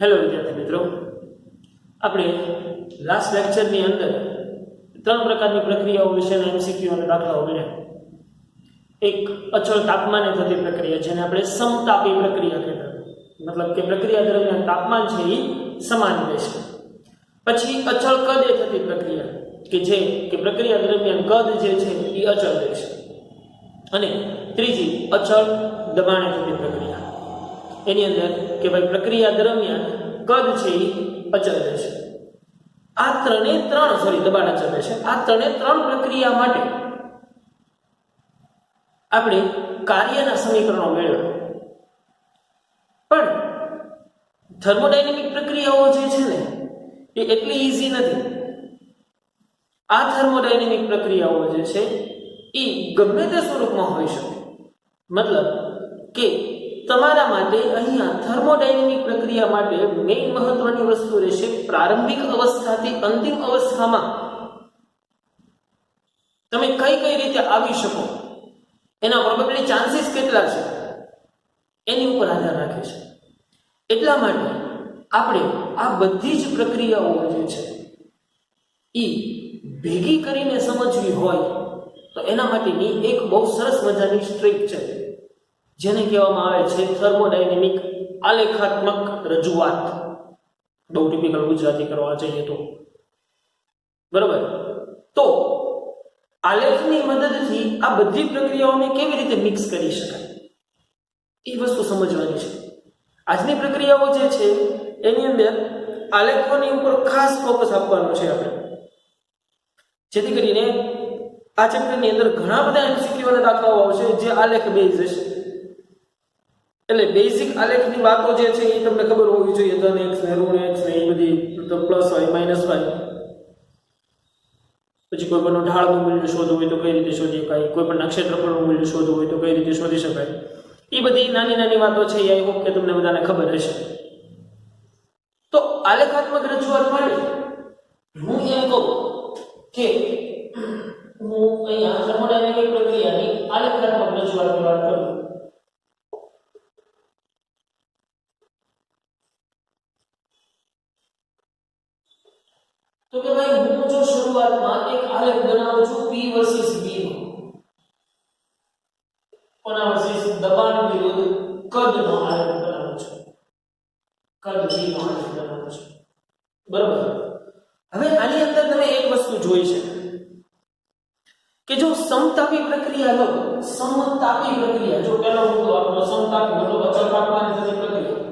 Hello વિદ્યાર્થી મિત્રો, આપણે લાસ્ટ લેક્ચરની અંદર ત્રણ પ્રકારની પ્રક્રિયાઓ વિશેના એમસીક્યુ અને દાખલાઓ ગણ્યા. એક અચળ તાપમાને થતી પ્રક્રિયા, જેને આપણે સમતાપી પ્રક્રિયા કહેતા, મતલબ કે પ્રક્રિયા દરમિયાન તાપમાન છે એ સમાન રહેશે. પછી અચળ કદે થતી પ્રક્રિયા, કે પ્રક્રિયા દરમિયાન કદ જે છે એ અચળ રહેશે. અને ત્રીજી અચળ દબાણે થતી પ્રક્રિયા, એની અંદર કે ભાઈ પ્રક્રિયા દરમિયાન કદ છે એ અચળ રહેશે. આ દબાણ અચળ રહેશે. આ ત્રણ પ્રક્રિયા માટે આપણે કાર્યના સમીકરણો મેળવ્યા. પણ થર્મોડાયનેમિક પ્રક્રિયાઓ જે છે ને એ એટલી ઈઝી નથી. આ થર્મોડાયનેમિક પ્રક્રિયાઓ જે છે એ ગમે તે સ્વરૂપમાં હોઈ શકે. મતલબ કે તમારા માટે અહીંયા થર્મોડાયનેમિક પ્રક્રિયા માટે મેઇન મહત્વની વસ્તુ રહેશે પ્રારંભિક અવસ્થાથી અંતિમ અવસ્થામાં તમે કઈ રીતે આવી શકો, એના પ્રોબેબિલિટી ચાન્સીસ કેટલા છે એની ઉપર આધાર રાખે છે. એટલા માટે આપણે આ બધી જ પ્રક્રિયાઓ જે છે એ ભેગી કરીને સમજવી હોય તો એના માટેની એક બહુ સરસ મજાની ટ્રીક છે, જેને કહેવામાં આવે છે થર્મોડાયનેમિક આલેખાત્મક રજૂઆત. બહુ ટિપિકલ ગુજરાતી કરવા જઈએ તો બરોબર. તો આલેખની મદદથી આ બધી પ્રક્રિયાઓને કેવી રીતે મિક્સ કરી શકાય એ વસ્તુ સમજવાની છે. આજની પ્રક્રિયાઓ જે છે એની અંદર આલેખોની ઉપર ખાસ ફોકસ આપવાનું છે આપણે, જેથી કરીને આ ચેપ્ટરની અંદર ઘણા બધા એમસીક્યુ અને દાખલાઓ આવશે જે આલેખ બેઝ હશે. એટલે બેઝિક આલેખની વાતો જે છે એ તમને ખબર હોવી જોઈએ. ધન x ને ઋણ x ને એ બધી પ્લસ y માઇનસ y. પછી કોઈ પણ ઢાળનું મૂલ્ય શોધવું હોય તો કઈ રીતે શોધી શકાય, કોઈ પણ ક્ષેત્રફળનું મૂલ્ય શોધવું હોય તો કઈ રીતે શોધી શકાય, એ બધી નાની વાતો છે. આઈ હોપ કે તમને બધાને ખબર હશે. તો આલેખાત્મક રજૂઆત માટે હું એમ કહું કે હું અહીંયા થર્મોડાયનેમિક પ્રક્રિયાની આલેખાત્મક રજૂઆતની વાત કરું. તો કે ભાઈ હું જો શરૂઆતમાં એક આલેખ બનાવું છું P વર્સિસ V નો, કોના વર્સિસ દબાણ વિરુદ્ધ કદનો આલેખ બનાવું છું, કદ V નો આલેખ બનાવું છું, બરાબર. હવે આની અંદર તમે એક વસ્તુ જોઈ છે કે જો સમતાપી પ્રક્રિયા લો, સમતાપી પ્રક્રિયા, જો પહેલો મુદ્દો આપણો સમતાપી મતલબ અચળ તાપમાને થતી પ્રક્રિયા,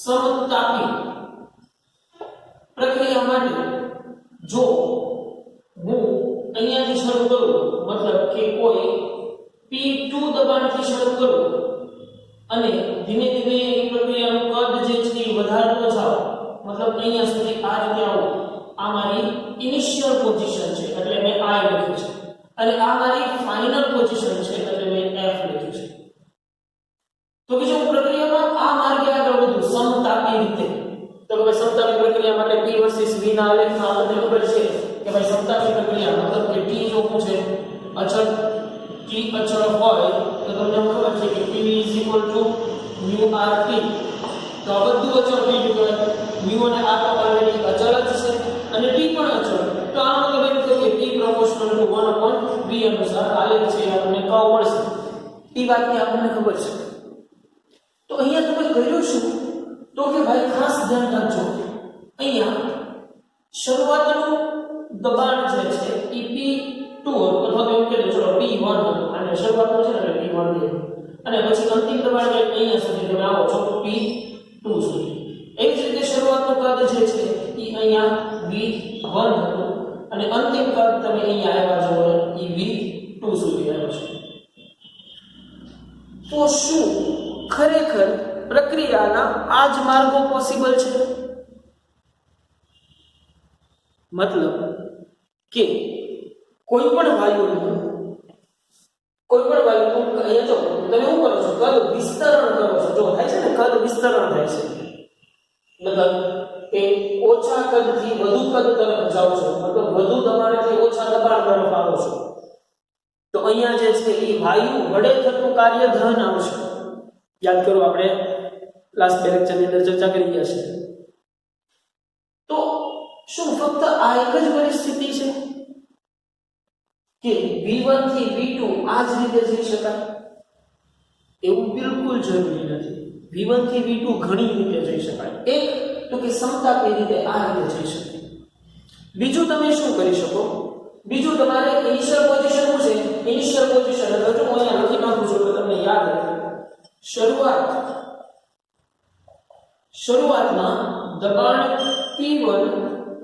સમતાપી પ્રક્રિયા માટે જો હું અહીંયાથી શરૂ કરું, મતલબ કે કોઈ P2 દબાણથી શરૂ કરું અને ધીમે ધીમે એ પ્રક્રિયાનું કદ જે છે એ વધારતો જાઉં, મતલબ અહીંયા સુધી આ રીતે આવું. આ મારી ઇનિશિયલ પોઝિશન છે એટલે મેં I લખ્યું છે, અને આ મારી ફાઇનલ પોઝિશન છે એટલે મેં F લખ્યું છે. તો કે જો પ્રક્રિયામાં આ માર્ગે આગળ વધું સમતાપી રીતે, તો કે ભાઈ સમતાપી પ્રક્રિયા માટે P વર્સિસ V ના આલેખમાં આપણને ખબર છે કે ભાઈ સમતાપી પ્રક્રિયા મતલબ કે T જો શું છે અચળ, T અચળ હોય તો તમને ખબર છે કે P μ RT. તો આ બધું અચળ થઈ ગયું, μ અને R તો ઓલરેડી અચળ જ છે અને T પણ અચળ. તો આનો મતલબ એમ થયો કે P proportional to 1/V અનુસાર આલેખ છે આપણને કર્વ મળશે. એ વાતની આપણને ખબર છે. તો અહીંયા તમે કર્યું શું તો કે ભાઈ ખાસ ધ્યાન રાખજો, અહીંયા શરૂઆતનું દબાણ જે છે એ P2 અથવા તો એમ કે ચલો P1 અને શરૂઆતનું છે ને P1 દે, અને પછી અંતિમ દબાણ જે અહીંયા સુધી તમે આવો છો P2 સુધી. એવી જ રીતે શરૂઆતનું કદ જે છે એ અહીંયા V1 હતું અને અંતિમ કદ તમે અહીંયા આવ્યા છો એ V2 સુધી આવ્યો છે. તો શું ખરેખર પ્રક્રિયાના આ જ માર્ગો પોસિબલ છે? મતલબ કે કોઈ પણ વાયુનું અહીંયા જો તમે શું કરો છો, કદ વિસ્તરણ કરો છો. જો થાય છે ને કદ વિસ્તરણ થાય છે, મતલબ કે ઓછા કદથી વધુ કદ તરફ જાઓ છો, મતલબ વધુ દબાણથી ઓછા દબાણ તરફ આવો છો. તો અહીંયા જે છે એ વાયુ વડે થતું કાર્ય ધન આવશે યાદ કરો, આપણે લાસ્ટ બે લેક્ચરની અંદર ચર્ચા કરી ગયા છે. તો શું ફક્ત આ એક જ પરિસ્થિતિ છે કે V1 થી V2 આ જ રીતે જઈ શકાય? એવું બિલકુલ જરૂરી નથી. V1 થી V2 ઘણી રીતે જઈ શકાય. એક તો કે સમતાપી રીતે આ રીતે જઈ શકે. બીજું તમે શું કરી શકો? બીજું તમારે ઇનિશિયલ પોઝિશન શું છે? ઇનિશિયલ પોઝિશન એટલે જો હું અહીંયા લખી નાખું છું તો તમને યાદ રહે. શરૂઆતમાં દબાણ P1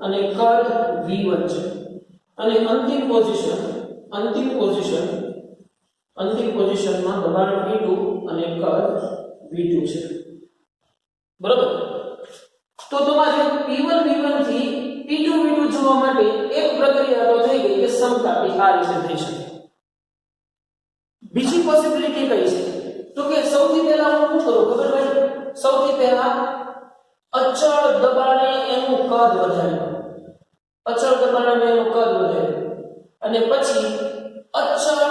અને કદ V1 છે અને અંતિમ પોઝિશનમાં દબાણ P2 અને કદ V2 છે. બરાબર? તો તમારે P1 V1 થી P2 V2 જોવા માટે એક પ્રક્રિયા તો થઈ ગઈ કે સમતાપી આ રીતે થઈ શકે. બીજી પોસિબિલિટી કઈ છે? તો કે સૌથી પહેલા હું શું કરું ખબર છે? સૌથી પહેલા અચળ દબાણે એનું કદ વધાર્યું. અને પછી અચળ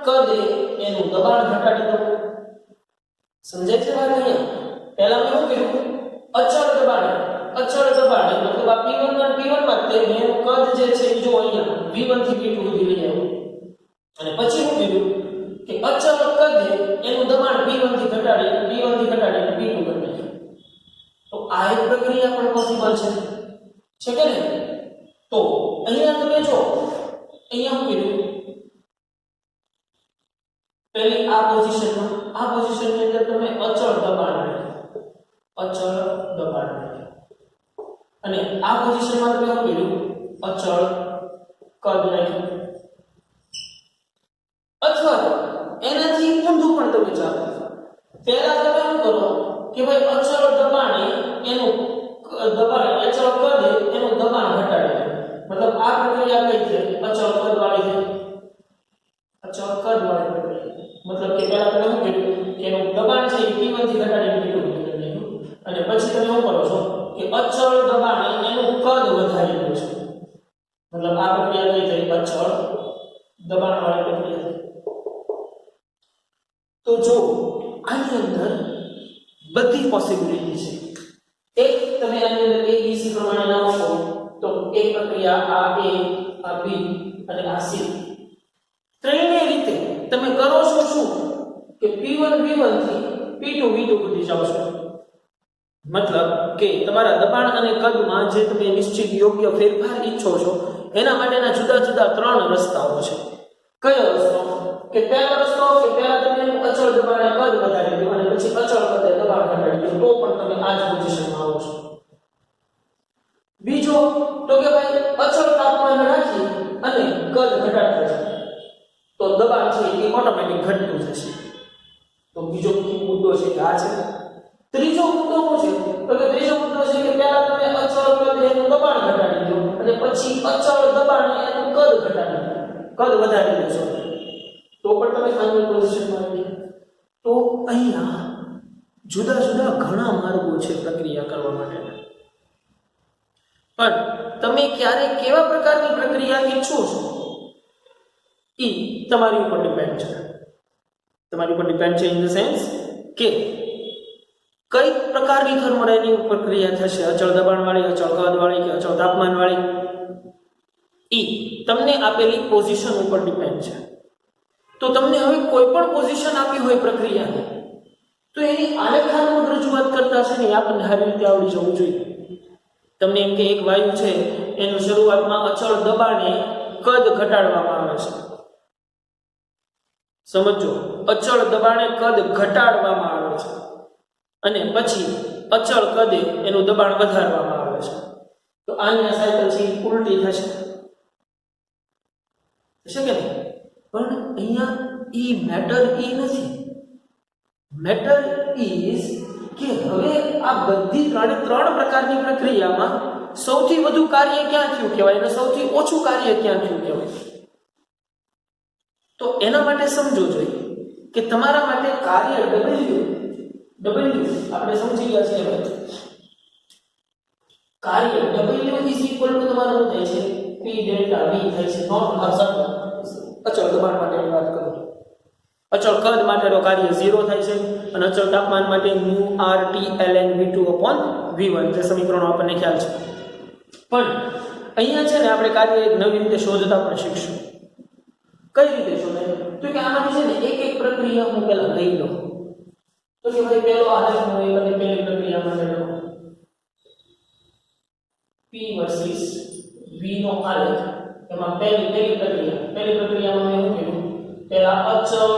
કદે એનું દબાણ ઘટાડી દઉં. સમજાય છે વાત અહીંયા? પહેલા મેં શું કર્યું? અચળ દબાણે મતલબ આ P1 અને P1 માં તે એનું કદ જે છે જો અહીંયા V1 થી V2 સુધી લઈ આવ્યો. અને પછી શું કર્યું કે અચળ કદે એનું દબાણ P1 થી ઘટાડીને P2 કરી નાખ્યું. તો આ એક પ્રક્રિયા પણ પોસિબલ છે કે નહીં? તો અહીંયા તમે જો અહીંયા હું કીધું પહેલી આ પોઝિશનની અંદર તમે અચળ દબાણ રાખ્યું અને આ પોઝિશનમાં તમે શું કીધું? અચળ કદ રાખ્યું. અથવા એનાથી ઊંધું પણ તમે ચાલો. પહેલા તમે શું કરો કે ભાઈ અચળ દબાણે એનું દબાણ અચળ કદે એનું દબાણ ઘટાડે. મતલબ આ પ્રક્રિયા કઈ છે? અચળ કદ વાળી છે. મતલબ કે પહેલા તમે શું કર્યું કે એનું દબાણ છે P1 થી ઘટાડીને P2 કરી નાખ્યું અને પછી તમે શું કરો છો કે અચળ દબાણે એનું કદ વધારી દો છો. મતલબ આ પ્રક્રિયા કઈ થઈ? અચળ દબાણ વાળી પ્રક્રિયા. તો જો આની અંદર બધી પોસિબિલિટી છે. એક તમે આની અંદર ABC પ્રમાણે નામ આપો તો એક પ્રક્રિયા આ A, આ B અને આ C. ત્રણેય રીતે તમે કરો છો શું કે P1 V1 થી P2 V2 સુધી જાઓ છો. મતલબ કે તમારા દબાણ અને કદમાં જે તમે નિશ્ચિત યોગ્ય ફેરફાર ઈચ્છો છો એના માટેના જુદા જુદા ત્રણ રસ્તાઓ છે. કયો રસ્તો? કે પહેલો રસ્તો કે પહેલા તમે અચળ દબાણે કદ વધારી દો અને પછી અચળ કદે દબાણ ઘટાડી દો તો પણ તમે આ જ પોઝિશનમાં આવો છો. બીજો તો કે ભાઈ અચળ તાપમાન રાખી અને કદ ઘટાડતા જાઓ તો દબાણ છે એ ઓટોમેટિક ઘટતું જશે. તો બીજો મુદ્દો છે કે આ છે. ત્રીજો મુદ્દો શું છે? તો કે ત્રીજો મુદ્દો છે કે પહેલા તમે અચળ કદ એનું દબાણ ઘટાડી દો અને પછી અચળ દબાણ એનું કદ ઘટાડી દો, કદ વધારી દો તો પણ તમે ફાઇનલ પોઝિશનમાં આવી. તો અહીંયા જુદા જુદા ઘણા માર્ગો છે પ્રક્રિયા કરવા માટેના. પણ તમે ક્યારે કેવા પ્રકારની પ્રક્રિયા ઈચ્છો છો એ તમારી ઉપર ડિપેન્ડ છે. ઇન ધ સેન્સ કે કઈ પ્રકારની થર્મોડાયનેમિક પ્રક્રિયા થશે, અચળ દબાણ વાળી, અચળ કદ વાળી કે અચળ તાપમાન વાળી, એ તમને આપેલી પોઝિશન ઉપર ડિપેન્ડ છે. તો તમને હવે કોઈ પણ પોઝિશન આપી હોય પ્રક્રિયાની તો એની આલેખાત્મક રજૂઆત કરતા છે ને આપણને સારી રીતે આવડી જવું જોઈએ. તમને એમ કે એક વાયુ છે એનું શરૂઆતમાં અચળ દબાણે કદ ઘટાડવામાં આવે છે. સમજો, અચળ દબાણે કદ ઘટાડવામાં આવે છે અને પછી અચળ કદે એનું દબાણ વધારવામાં આવે છે. તો આની આ સાયકલ છે ઉલટી થશે કે નહીં? પણ અહીંયા ઈ મેટર નથી. મેટર ઇઝ કે હવે આ બધી ત્રણ પ્રકારની પ્રક્રિયામાં સૌથી વધુ કાર્ય ક્યાં થયું કહેવાય અને સૌથી ઓછું કાર્ય ક્યાં થયું કહેવાય. તો એના માટે સમજો જોઈએ કે તમારા માટે કાર્ય W આપણે સમજી ગયા છીએ હવે. કાર્ય W ઇઝ ઇક્વલ ટુ તમારું થાય છે P ડેલ્ટા V થાય છે. નોટ અચળ દબાણ માટેની વાત કરું અચળ કદ માટેનો કાર્ય 0 થાય છે અને અચળ તાપમાન માટે μ RT ln V2/V1 જે સમીકરણો આપણને ખ્યાલ છે. પણ અહીંયા છે ને આપણે કાર્ય એક નવી રીતે શોધતા પણ શીખશું. કઈ રીતે શોધાય? તો કે આમાંથી છે ને એક એક પ્રક્રિયા હું પહેલા લઈ લઉં. તો કે ભાઈ પહેલો આલેખ હું એક અને પહેલી પ્રક્રિયા માટે લઉં. P વર્સિસ V નો આલેખ. એમાં પહેલી પ્રક્રિયામાં મેં શું કર્યું? પહેલા અચળ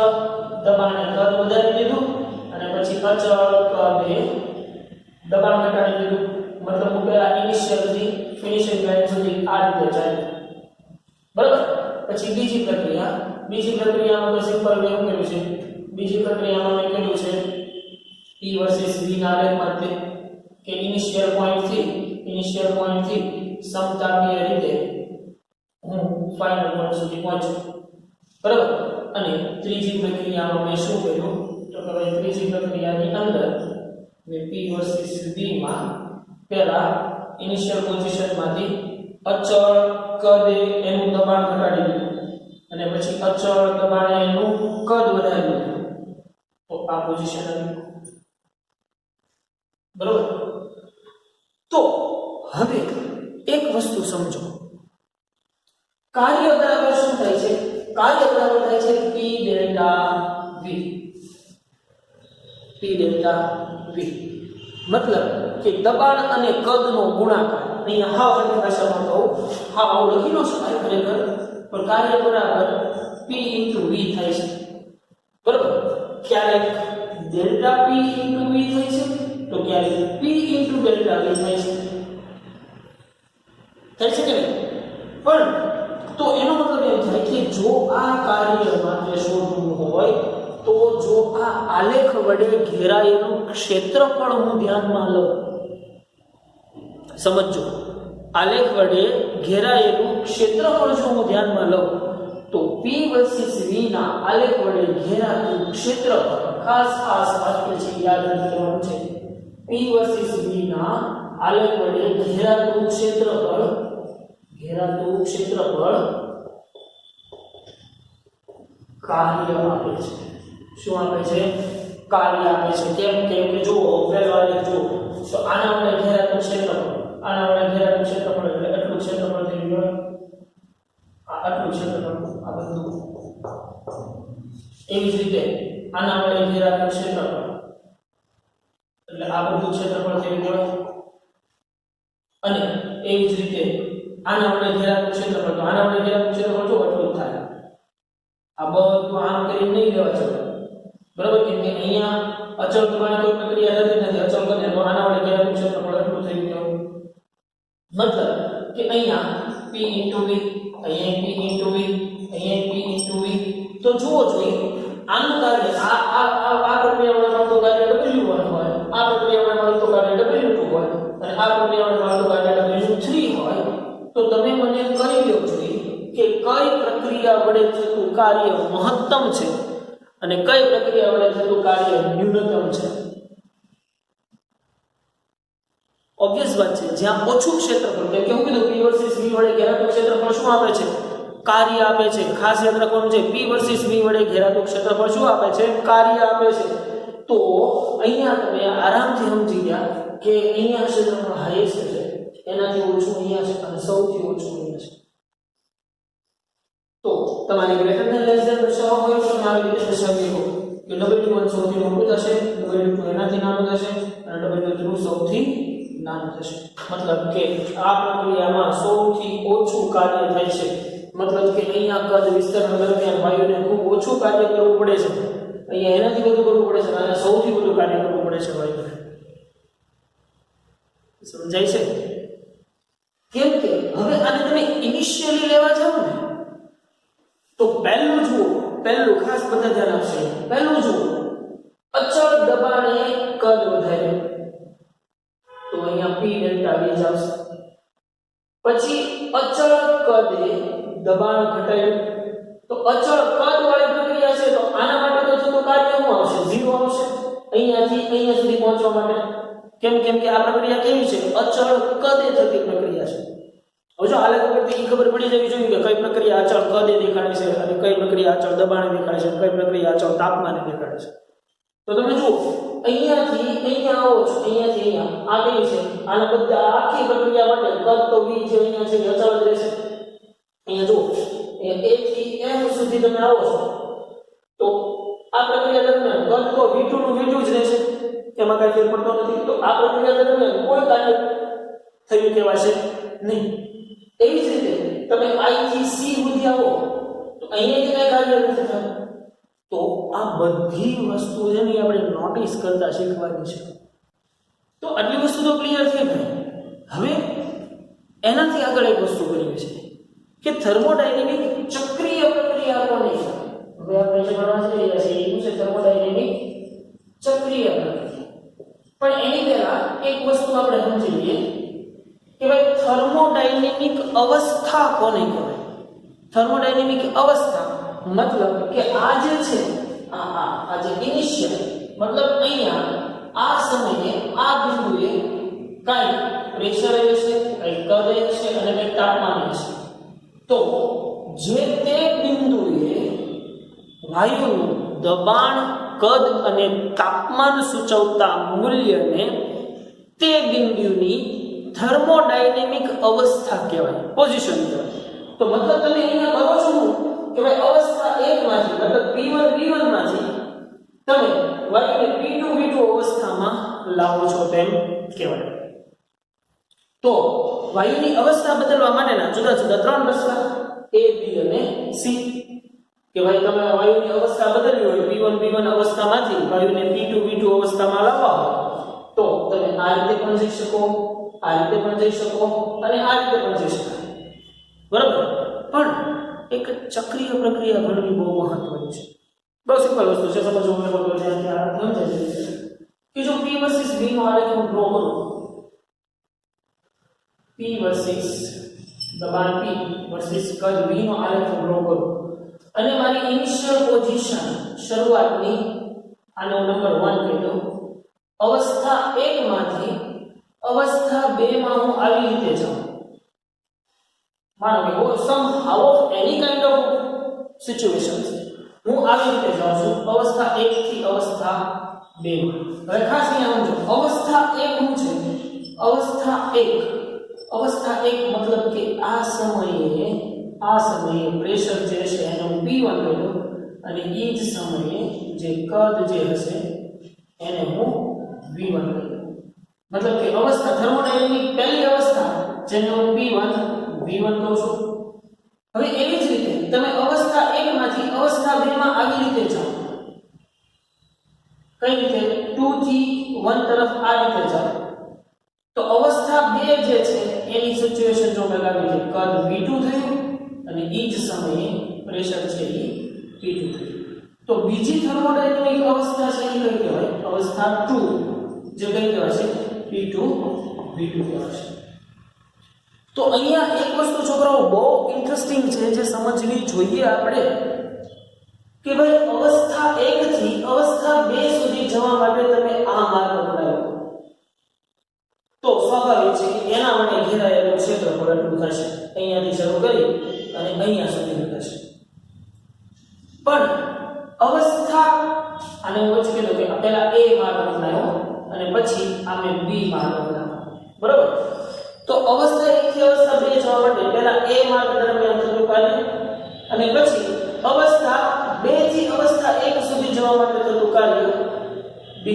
દબાણે કદ વધારી દીધું અને પછી અચળ કદે દબાણ ઘટાડી દીધું. મતલબ હું પહેલા ઇનિશિયલ થી ફિનિશિંગ લાઈન સુધી આ રીતે ચાલ્યું. બરાબર? પછી બીજી પ્રક્રિયામાં તો સિમ્પલ મેં શું કર્યું છે? બીજી પ્રક્રિયામાં મેં કર્યું છે P વર્સિસ V ના આલેખ માટે કે ઇનિશિયલ પોઈન્ટ થી સમતાપીય રીતે હું ફાઇનલ પોઈન્ટ સુધી પહોંચ્યો. બરાબર? અને ત્રીજી પ્રક્રિયામાં મેં શું કર્યું? તો કે ભાઈ ત્રીજી પ્રક્રિયાની અંદર મેં P વર્સિસ V માં પહેલા ઇનિશિયલ પોઝિશનમાંથી અચળ કદે એનું દબાણ ઘટાડી દીધું અને પછી અચળ દબાણે એનું કદ વધારી દીધું. તો આ પોઝિશન આવી. બરાબર? તો હવે એક વસ્તુ સમજો. કાર્ય બરાબર શું થાય છે? કાર્ય બરાબર થાય છે P ડેલ્ટા V. મતલબ કે દબાણ અને કદનો ગુણાકાર. અહીંયા હાવ ની ભાષામાં કહું, હાવ લખી લો શકાય ખરેખર, પણ કાર્ય બરાબર P * V થાય છે. બરાબર? ક્યારેક ડેલ્ટા P * V થાય છે તો ક્યારેક P * ડેલ્ટા V થાય છે. થાય છે કે નહીં? પણ તો એનો મતલબ એમ થાય કે જો આ કાર્ય માટે શોધવું હોય તો જો આ આલેખ વડે ઘેરાયેલું ક્ષેત્રફળ હું ધ્યાનમાં લઉં. સમજો, આલેખ વડે ઘેરાયેલું ક્ષેત્રફળ જો હું ધ્યાનમાં લઉં તો P વર્સિસ V ના આલેખ વડે ઘેરાયેલું ક્ષેત્રફળ ખાસ વાક્ય છે, યાદ રાખવાનું છે. P વર્સિસ V ના આલેખ વડે ઘેરાતું ક્ષેત્રફળ કાર્ય આપે છે. શું આપે છે? કાર્ય આપે છે. કેમ કે જો પહેલો આલેખ જો તો આના વડે ઘેરાતું ક્ષેત્રફળ એટલે આટલું ક્ષેત્રફળ થઈ ગયું. આટલું ક્ષેત્રફળ આ બધું. એવી જ રીતે આના વડે ઘેરાતું ક્ષેત્રફળ એટલે આ બધું ક્ષેત્રફળ થઈ ગયું. અને એવી જ રીતે આના વડે ઘેરાતું ક્ષેત્રફળ તો આના વડે ઘેરાતું ક્ષેત્રફળ જો આટલું થાય. આ બધું આમ કરી નહીં લેવા જોઈએ. બરાબર? કેમ કે અહીંયા અચળ દબાણે કોઈ પ્રક્રિયા થતી નથી. અચળ કરે તો આના વડે ઘેરાતું ક્ષેત્રફળ એટલું થઈ ગયું. મતલબ કે અહીંયા P * V, અહીંયા P * V, અહીંયા P * V. તો જુઓ જોઈએ આનું કાર્ય આ પ્રક્રિયામાં મળતું કાર્ય W1 હોય, આ પ્રક્રિયામાં મળતું કાર્ય W2 હોય અને આ પ્રક્રિયામાં મળતું કાર્ય W3 હોય. તો તમે મને કહી દો જોઈએ કે કઈ પ્રક્રિયા વડે થતું કાર્ય મહત્તમ છે અને કઈ પ્રક્રિયા વડે થતું કાર્ય ન્યૂનતમ છે. ઓબ્વિયસ વાત છે, જ્યાં ઓછું ક્ષેત્રફળ, કેમ કે હું કીધું P વર્સિસ V વડે ઘેરાતું ક્ષેત્રફળ શું આપે છે? કાર્ય આપે છે. ખાસ યાદ રાખવાનું છે, P વર્સિસ V વડે ઘેરાતું ક્ષેત્રફળ શું આપે છે? કાર્ય આપે છે. તો અહીંયા તમે આરામથી સમજી ગયા કે અહીંયા ક્ષેત્રફળ હાઈએસ્ટ છે, એનાથી ઓછું અહીંયા છે અને સૌથી ઓછું અહીંયા છે. તો તમારે ગ્રેટર ધેન લેસ ધેન દર્શાવવા હોય તો તમે આવી રીતે દર્શાવી શકો કે W1 સૌથી મોટું થશે, W2 એનાથી નાનું થશે અને W3 સૌથી નાનું થશે. મતલબ કે આ પ્રક્રિયામાં સૌથી ઓછું કાર્ય થાય છે. મતલબ કે અહીંયા કદ વિસ્તરણ દરમિયાન વાયુને ખૂબ ઓછું કાર્ય કરવું પડે છે, અહીંયા એનાથી વધુ કરવું પડે છે અને સૌથી વધુ કાર્ય કરવું પડે છે વાયુને. સમજાય છે? કેમ કે હવે આને તમે ઇનિશિયલી લેવા જાવ ને તો પહેલું જુઓ, પહેલું ખાસ બધા ધ્યાન આપશે. પહેલું જુઓ, અચળ દબાણે કદ વધાર્યું તો અહીંયા P ડેલ્ટા V આવશે. પછી અચળ કદે દબાણ ઘટાડ્યું તો અચળ કદ વાળી પ્રક્રિયા છે તો આના માટે તો થતું કાર્ય શું આવશે? 0 આવશે અહીંયાથી અહીંયા સુધી પહોંચવા માટે. કેમ કે આ પ્રક્રિયા કેવી છે? અચળ કદે થતી પ્રક્રિયા છે. હવે જો આલેખ ઉપરથી એ ખબર પડી જવી જોઈએ કે કઈ પ્રક્રિયા અચળ કદે દેખાડે છે અને કઈ પ્રક્રિયા અચળ દબાણે દેખાડે છે, કઈ પ્રક્રિયા અચળ તાપમાને દેખાડે છે. તો તમે જુઓ અહીંયાથી અહીંયા આવો છો, અહીંયાથી અહીંયા આ કઈ છે, આના બધા આખી પ્રક્રિયા માટે કદ તો v જે અહીંયા છે એ અચળ જ રહેશે. અહીંયા જુઓ a થી m સુધી તમે આવો છો તો આ પ્રક્રિયા દરમિયાન કદ તો v2 નું v2 જ રહેશે, એમાં કઈ ફેર પડતો નથી. તો આ પ્રક્રિયા દરમિયાન કોઈ કાર્ય થયું કહેવાશે નહીં. એવી જ રીતે તમે i થી c સુધી આવો તો અહીંયા કઈ કાર્ય નથી થતું. તો આ બધી વસ્તુ છે ને આપણે નોટિસ કરતા શીખવાની છે. તો આટલી વસ્તુ તો ક્લિયર થઈ ગઈ. હવે એનાથી આગળ એક વસ્તુ કરવી છે કે થર્મોડાયનેમિક ચક્રીય પ્રક્રિયા કોને કહેવાય. હવે આપણે જે ભણવા જઈ રહ્યા છીએ એ છે થર્મોડાયનેમિક ચક્રીય પ્રક્રિયા. પણ એની પહેલા એક વસ્તુ આપણે સમજી લઈએ કે ભાઈ થર્મોડાયનેમિક અવસ્થા કોને કહેવાય. થર્મોડાયનેમિક અવસ્થા મતલબ કે આ જે છે આ જે ઇનિશિયલ મતલબ અહીંયા આ સમયે આ બિંદુએ કઈ પ્રેશર હશે, કઈ કદ હશે અને કઈ તાપમાન હશે. તો જે તે બિંદુએ વાયુનું દબાણ, કદ અને તાપમાન સૂચવતા મૂલ્યને તે બિંદુની થર્મોડાયનેમિક અવસ્થા કહેવાય, પોઝિશન કહેવાય. તો મતલબ તમે અહીંયા કરો છો કે ભાઈ અવસ્થા 1 માંથી મતલબ P1 V1 માંથી તમે વાયુને P2 V2 અવસ્થામાં લાવો છો તેમ કહેવાય. તો વાયુની અવસ્થા બદલવા માટેના જુદા જુદા 3 રસ્તા A, B અને C. કે ભાઈ તમે વાયુની અવસ્થા બદલવી હોય P1 V1 અવસ્થામાંથી વાયુને P2 V2 અવસ્થામાં લાવવા હોય તો તમે આ રીતે પણ જઈ શકો, આ રીતે પણ જઈ શકો અને આ રીતે પણ જઈ શકો. બરાબર. પણ એક ચક્રીય પ્રક્રિયા ભણવી બહુ મહત્વની છે. બહુ સિમ્પલ વસ્તુ છે, સમજવું મેં બોલ્યો છે ત્યાં સમજાય છે કે જો P વર્સિસ V નો આલેખ હું ડ્રો કરું, P વર્સિસ દબાણ P વર્સિસ કદ V નો આલેખ હું ડ્રો કરું અને મારી ઇનિશિયલ પોઝિશન શરૂઆતની આનો નંબર 1 કહી દઉં, અવસ્થા 1 માંથી અવસ્થા 2 માં હું આવી રીતે જાઉં. માનો કે somehow of any kind of situations હું આવી રીતે જાઉં છું અવસ્થા 1 થી અવસ્થા 2 માં. હવે ખાસ અહીંયા સમજો અવસ્થા 1 શું છે. અવસ્થા 1 મતલબ કે આ સમયે પ્રેશર જે છે એને હું P1 કહી દઉં અને એ જ સમયે જે કદ જે હશે એને હું V1 કહી દઉં. મતલબ કે અવસ્થા થર્મોડાયનેમિક પહેલી અવસ્થા જેને હું P1 V1 કહું છું. હવે એવી જ રીતે તમે અવસ્થા 1 માંથી અવસ્થા 2 માં આવી રીતે જાઓ. કઈ રીતે? 2 થી 1 તરફ આ રીતે જાઓ. તો અવસ્થા 2 જે છે એની સિચ્યુએશન જો મેં લાવી છે કદ V2 થયું અને એ જ સમયે પ્રેશર છે એ P2 થયું. તો બીજી થર્મોડાયનેમિક અવસ્થા છે એ કઈ કહેવાય? અવસ્થા 2 જે કઈ કહેવાય છે P2 V2 કહેવાય છે. તો અહીંયા એક વસ્તુ છોકરાઓ બહુ ઇન્ટરેસ્ટિંગ છે જે સમજવી જોઈએ આપણે કે ભાઈ અવસ્થા 1 થી અવસ્થા 2 સુધી જવા માટે તમે આ માર્ગ અપનાવ્યો તો સ્વાભાવિક છે કે એના માટે ઘેરાયેલું ક્ષેત્રફળ એટલું થશે. અહીંયાથી શરૂ કરી અને અહીંયા સુધી થશે. પણ અવસ્થા આને હું વચ્ચે કીધું કે પહેલા A માર્ગ અપનાવ્યો અને પછી આમે B માર્ગ અપનાવ્યો. બરોબર. તો અવસ્થા 1 થી અવસ્થા 2 જવા માટે પહેલા A માર્ગ દરમિયાન થતું કાર્ય અને પછી અવસ્થા 2 થી અવસ્થા 1 સુધી જવા માટે થતું કાર્ય B.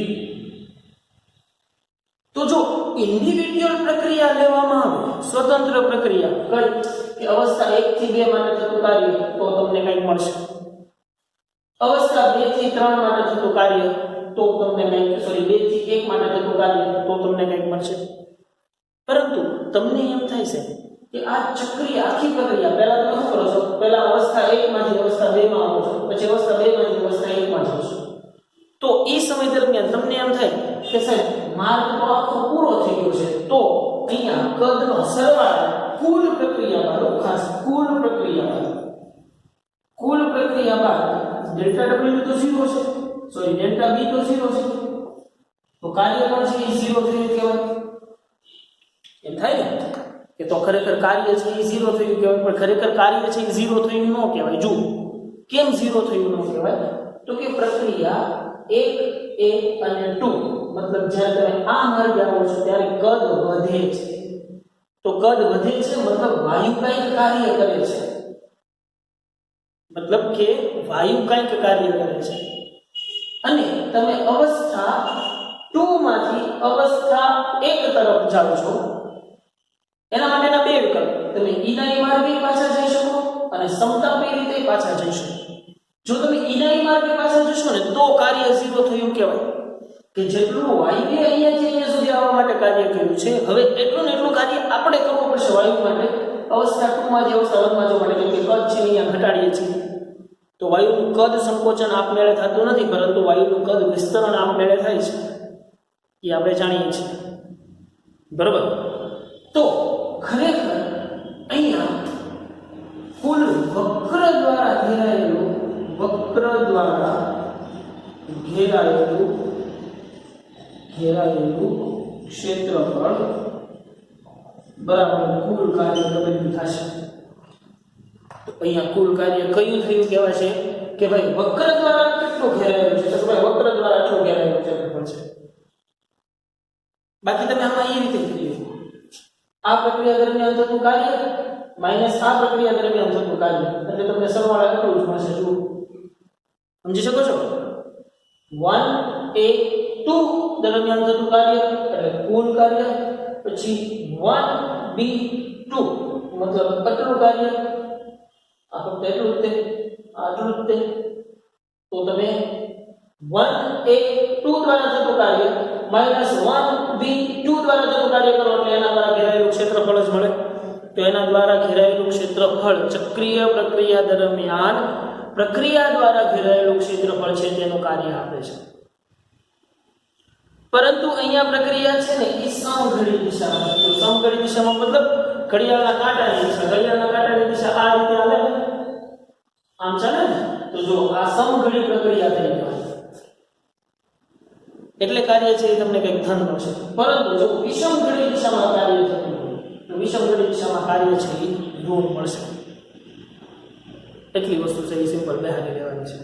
તો જો ઇન્ડિવિડ્યુઅલ પ્રક્રિયા લેવામાં આવે, સ્વતંત્ર પ્રક્રિયા કઈ કે અવસ્થા 1 થી 2 માટે થતું કાર્ય તો તમને કંઈક મળશે. અવસ્થા 2 થી 3 માટે થતું કાર્ય તો તમને કંઈક 2 થી 1 માટે થતું કાર્ય તો તમને કંઈક મળશે. પરંતુ તમને એમ થાય છે કે આ ચક્રીય આખી પ્રક્રિયા પહેલા તમે શું કરો છો? પહેલા અવસ્થા 1 માંથી અવસ્થા 2 માં આવો છો, પછી અવસ્થા 2 માંથી અવસ્થા 1 માં જાઓ છો. તો એ સમય દરમિયાન તમને એમ થાય કે સાહેબ માર્ગ તો આખો પૂરો થઈ ગયો છે, તો અહીંયા કદનો સરવાળો કુલ પ્રક્રિયા બાદ, ખાસ કુલ પ્રક્રિયા બાદ ડેલ્ટા W તો 0 છે, સોરી ડેલ્ટા B તો 0 છે, તો કાર્ય પણ છે એ 0 થયું કહેવાય. એમ થાય ને કે તો ખરેખર કાર્ય છે એ 0 થયું કહેવાય, પણ ખરેખર કાર્ય છે એ 0 થયું ન કહેવાય. જો કેમ 0 થયું ન કહેવાય? તો કે પ્રક્રિયા 1 અને 2 મતલબ જ્યારે તમે આ માર્ગે આવો છો ત્યારે કદ વધે છે. તો કદ વધે છે મતલબ વાયુ કંઈક કાર્ય કરે છે, મતલબ કે વાયુ કંઈક કાર્ય કરે છે. અને તમે અવસ્થા 2 માંથી અવસ્થા 1 તરફ જાઓ છો. એના માટેના બે વિકલ્પ, તમે ઈનાઈ માર્ગે પાછા જઈ શકો અને સમતાપી રીતે પાછા જઈ શકો. જો તમે ઈનાઈ માર્ગે પાછા જશો ને તો કાર્ય 0 થયું કહેવાય, કે જેટલું વાયુએ અહીંયાથી અહીંયા સુધી આવવા માટે કાર્ય કર્યું છે, હવે એટલું ને એટલું કાર્ય આપણે કરવું પડશે વાયુ માટે અવસ્થા 2 માંથી અવસ્થા 1 માં જવા માટે, કેમ કે કદ છે અહીંયા ઘટાડીએ છીએ. તો વાયુનું કદ સંકોચન આપમેળે થતું નથી, પરંતુ વાયુનું કદ વિસ્તરણ આપમેળે થાય છે, એ આપણે જાણીએ છીએ. બરાબર? તો ખરેખર અહીંયા કુલ વક્ર દ્વારા ઘેરાયેલું ક્ષેત્રફળ બરાબર કુલ કાર્ય W થશે. તો અહીંયા કુલ કાર્ય કયું થયું કહેવાય છે કે ભાઈ વક્ર દ્વારા કેટલું ઘેરાયેલું છે, તો ભાઈ વક્ર દ્વારા આટલું ઘેરાયેલું ક્ષેત્રફળ છે. બાકી તમે આમાં એ રીતે કરી આ પ્રક્રિયા દરમિયાન થતું કાર્ય માઈનસ આ પ્રક્રિયા દરમિયાન થતું કાર્ય, એટલે તમને સરવાળા એટલું જ મળશે. જુઓ, સમજી શકો છો? 1a2 દરમિયાન થતું કાર્ય એટલે કુલ કાર્ય, પછી 1b2 મતલબ આટલું કાર્ય, આ ફક્ત એટલું જ તે, આટલું જ તે. તો તમે 1a2 દ્વારા થતું કાર્ય માઈનસ 1b2 દ્વારા થતું કાર્ય કરો એટલે એના દ્વારા ઘેરાયેલું ક્ષેત્રફળ જ મળે. તો એના દ્વારા ઘેરાયેલું ક્ષેત્રફળ ચક્રીય પ્રક્રિયા દરમિયાન પ્રક્રિયા દ્વારા ઘેરાયેલું ક્ષેત્રફળ છે તેનું કાર્ય આપે છે. પરંતુ અહીંયા પ્રક્રિયા છે ને એ સમઘડી દિશામાં, તો સમઘડી દિશામાં મતલબ ઘડિયાળના કાંટાની દિશા, ઘડિયાળના કાંટાની દિશા આ રીતે હાલે ને, આમ ચાલે ને, તો જો આ સમઘડી પ્રક્રિયા થઈ ગઈ એટલે કાર્ય છે એ તમને કંઈક ધન મળશે. પરંતુ જો વિષમઘડી દિશામાં કાર્ય થતું હોય તો વિષમઘડી દિશામાં કાર્ય છે એ ઋણ મળશે. એટલી વસ્તુ છે એ સિમ્પલ બેહાડી લેવાની છે.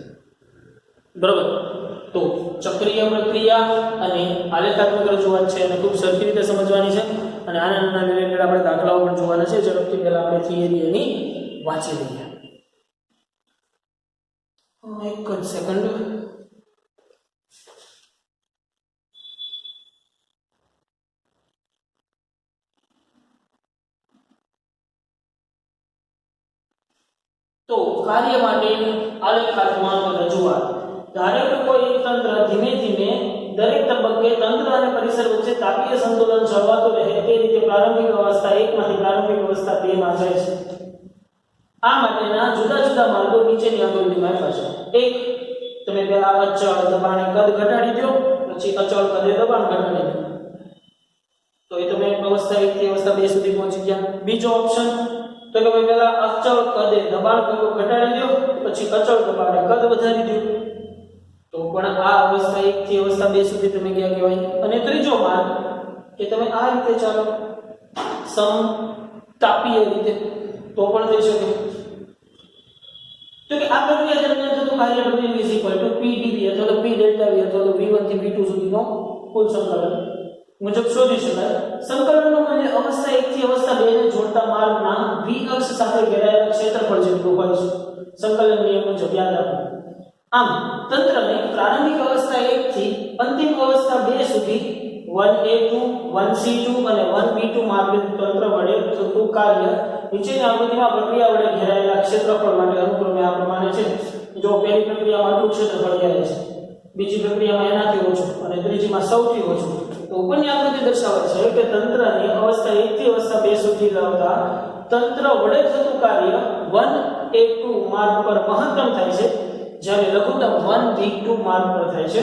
બરોબર? તો ચક્રીય પ્રક્રિયા અને આલેખાત્મક રજૂઆત છે એને ખૂબ સરખી રીતે સમજવાની છે, અને આના રિલેટેડ આપણે દાખલાઓ પણ જોવાના છે. ઝડપથી પહેલા આપણે થિયરી એની વાંચી લઈએ. એક જ સેકન્ડ. તો કાર્ય માટે આલેખાત્મક રજૂઆત. ધારો કે કોઈ એક તંત્ર ધીમે ધીમે દરેક તબક્કે તંત્ર અને પરિસર વચ્ચે તાપીય સંતુલન જળવાતું રહે તે રીતે પ્રારંભિક અવસ્થા 1 માંથી પ્રારંભિક અવસ્થા 2 માં જાય છે. આ માટેના જુદા જુદા માર્ગો નીચેની આકૃતિમાં આપ્યા છે. એક, તમે પહેલા અચળ દબાણે કદ ઘટાડી દો, પછી અચળ કદે દબાણ ઘટાડી દો, તો એ તમે અવસ્થા 1 થી અવસ્થા 2 સુધી પહોંચી ગયા. બીજો ઓપ્શન, તો કે ભાઈ પહેલા અચળ કદે દબાણ ઘટાડી દો, પછી અચળ દબાણે કદ વધારી દો, તો પણ આ અવસ્થા 1 થી અવસ્થા 2 સુધી તમે ગયા કહેવાય. અને ત્રીજો માર્ગ કે તમે આ રીતે ચાલો સમતાપીય રીતે, તો પણ થઈ શકે. તો કે આ પ્રક્રિયા દરમિયાન થતું કાર્ય W P dV અથવા તો P delta V અથવા તો V1 થી V2 સુધીનો કુલ સંકલન મુજબ શોધી શકાય. સંકલનનો મૂલ્ય અવસ્થા 1 થી અવસ્થા 2 ને જોડતા માર્ગના V અક્ષ સાથે ઘેરાયેલા ક્ષેત્રફળ જેટલું હોય છે. સંકલન નિયમ મુજબ યાદ રાખો. આમ તંત્રને પ્રારંભિક અવસ્થા 1 થી અંતિમ અવસ્થા 2 સુધી 1a2 1c2 અને 1b2 માર્ગે તંત્ર વડે થતું કાર્ય નીચેની આકૃતિમાં પ્રક્રિયા વડે ઘેરાયેલા ક્ષેત્રફળ માટે અનુક્રમે આ પ્રમાણે છે. જો પહેલી પ્રક્રિયામાં આટલું ક્ષેત્રફળ ઘેરાય છે, બીજી પ્રક્રિયામાં એનાથી ઓછું અને ત્રીજીમાં સૌથી ઓછું. તો ઉપરની આકૃતિ દર્શાવે છે કે તંત્રની અવસ્થા 1 થી અવસ્થા 2 સુધી લાવતા તંત્ર વડે થતું કાર્ય 1a2 માર્ગ પર મહત્તમ થાય છે, જ્યારે લઘુત્તમ 1b2 માર્ગ પર થાય છે.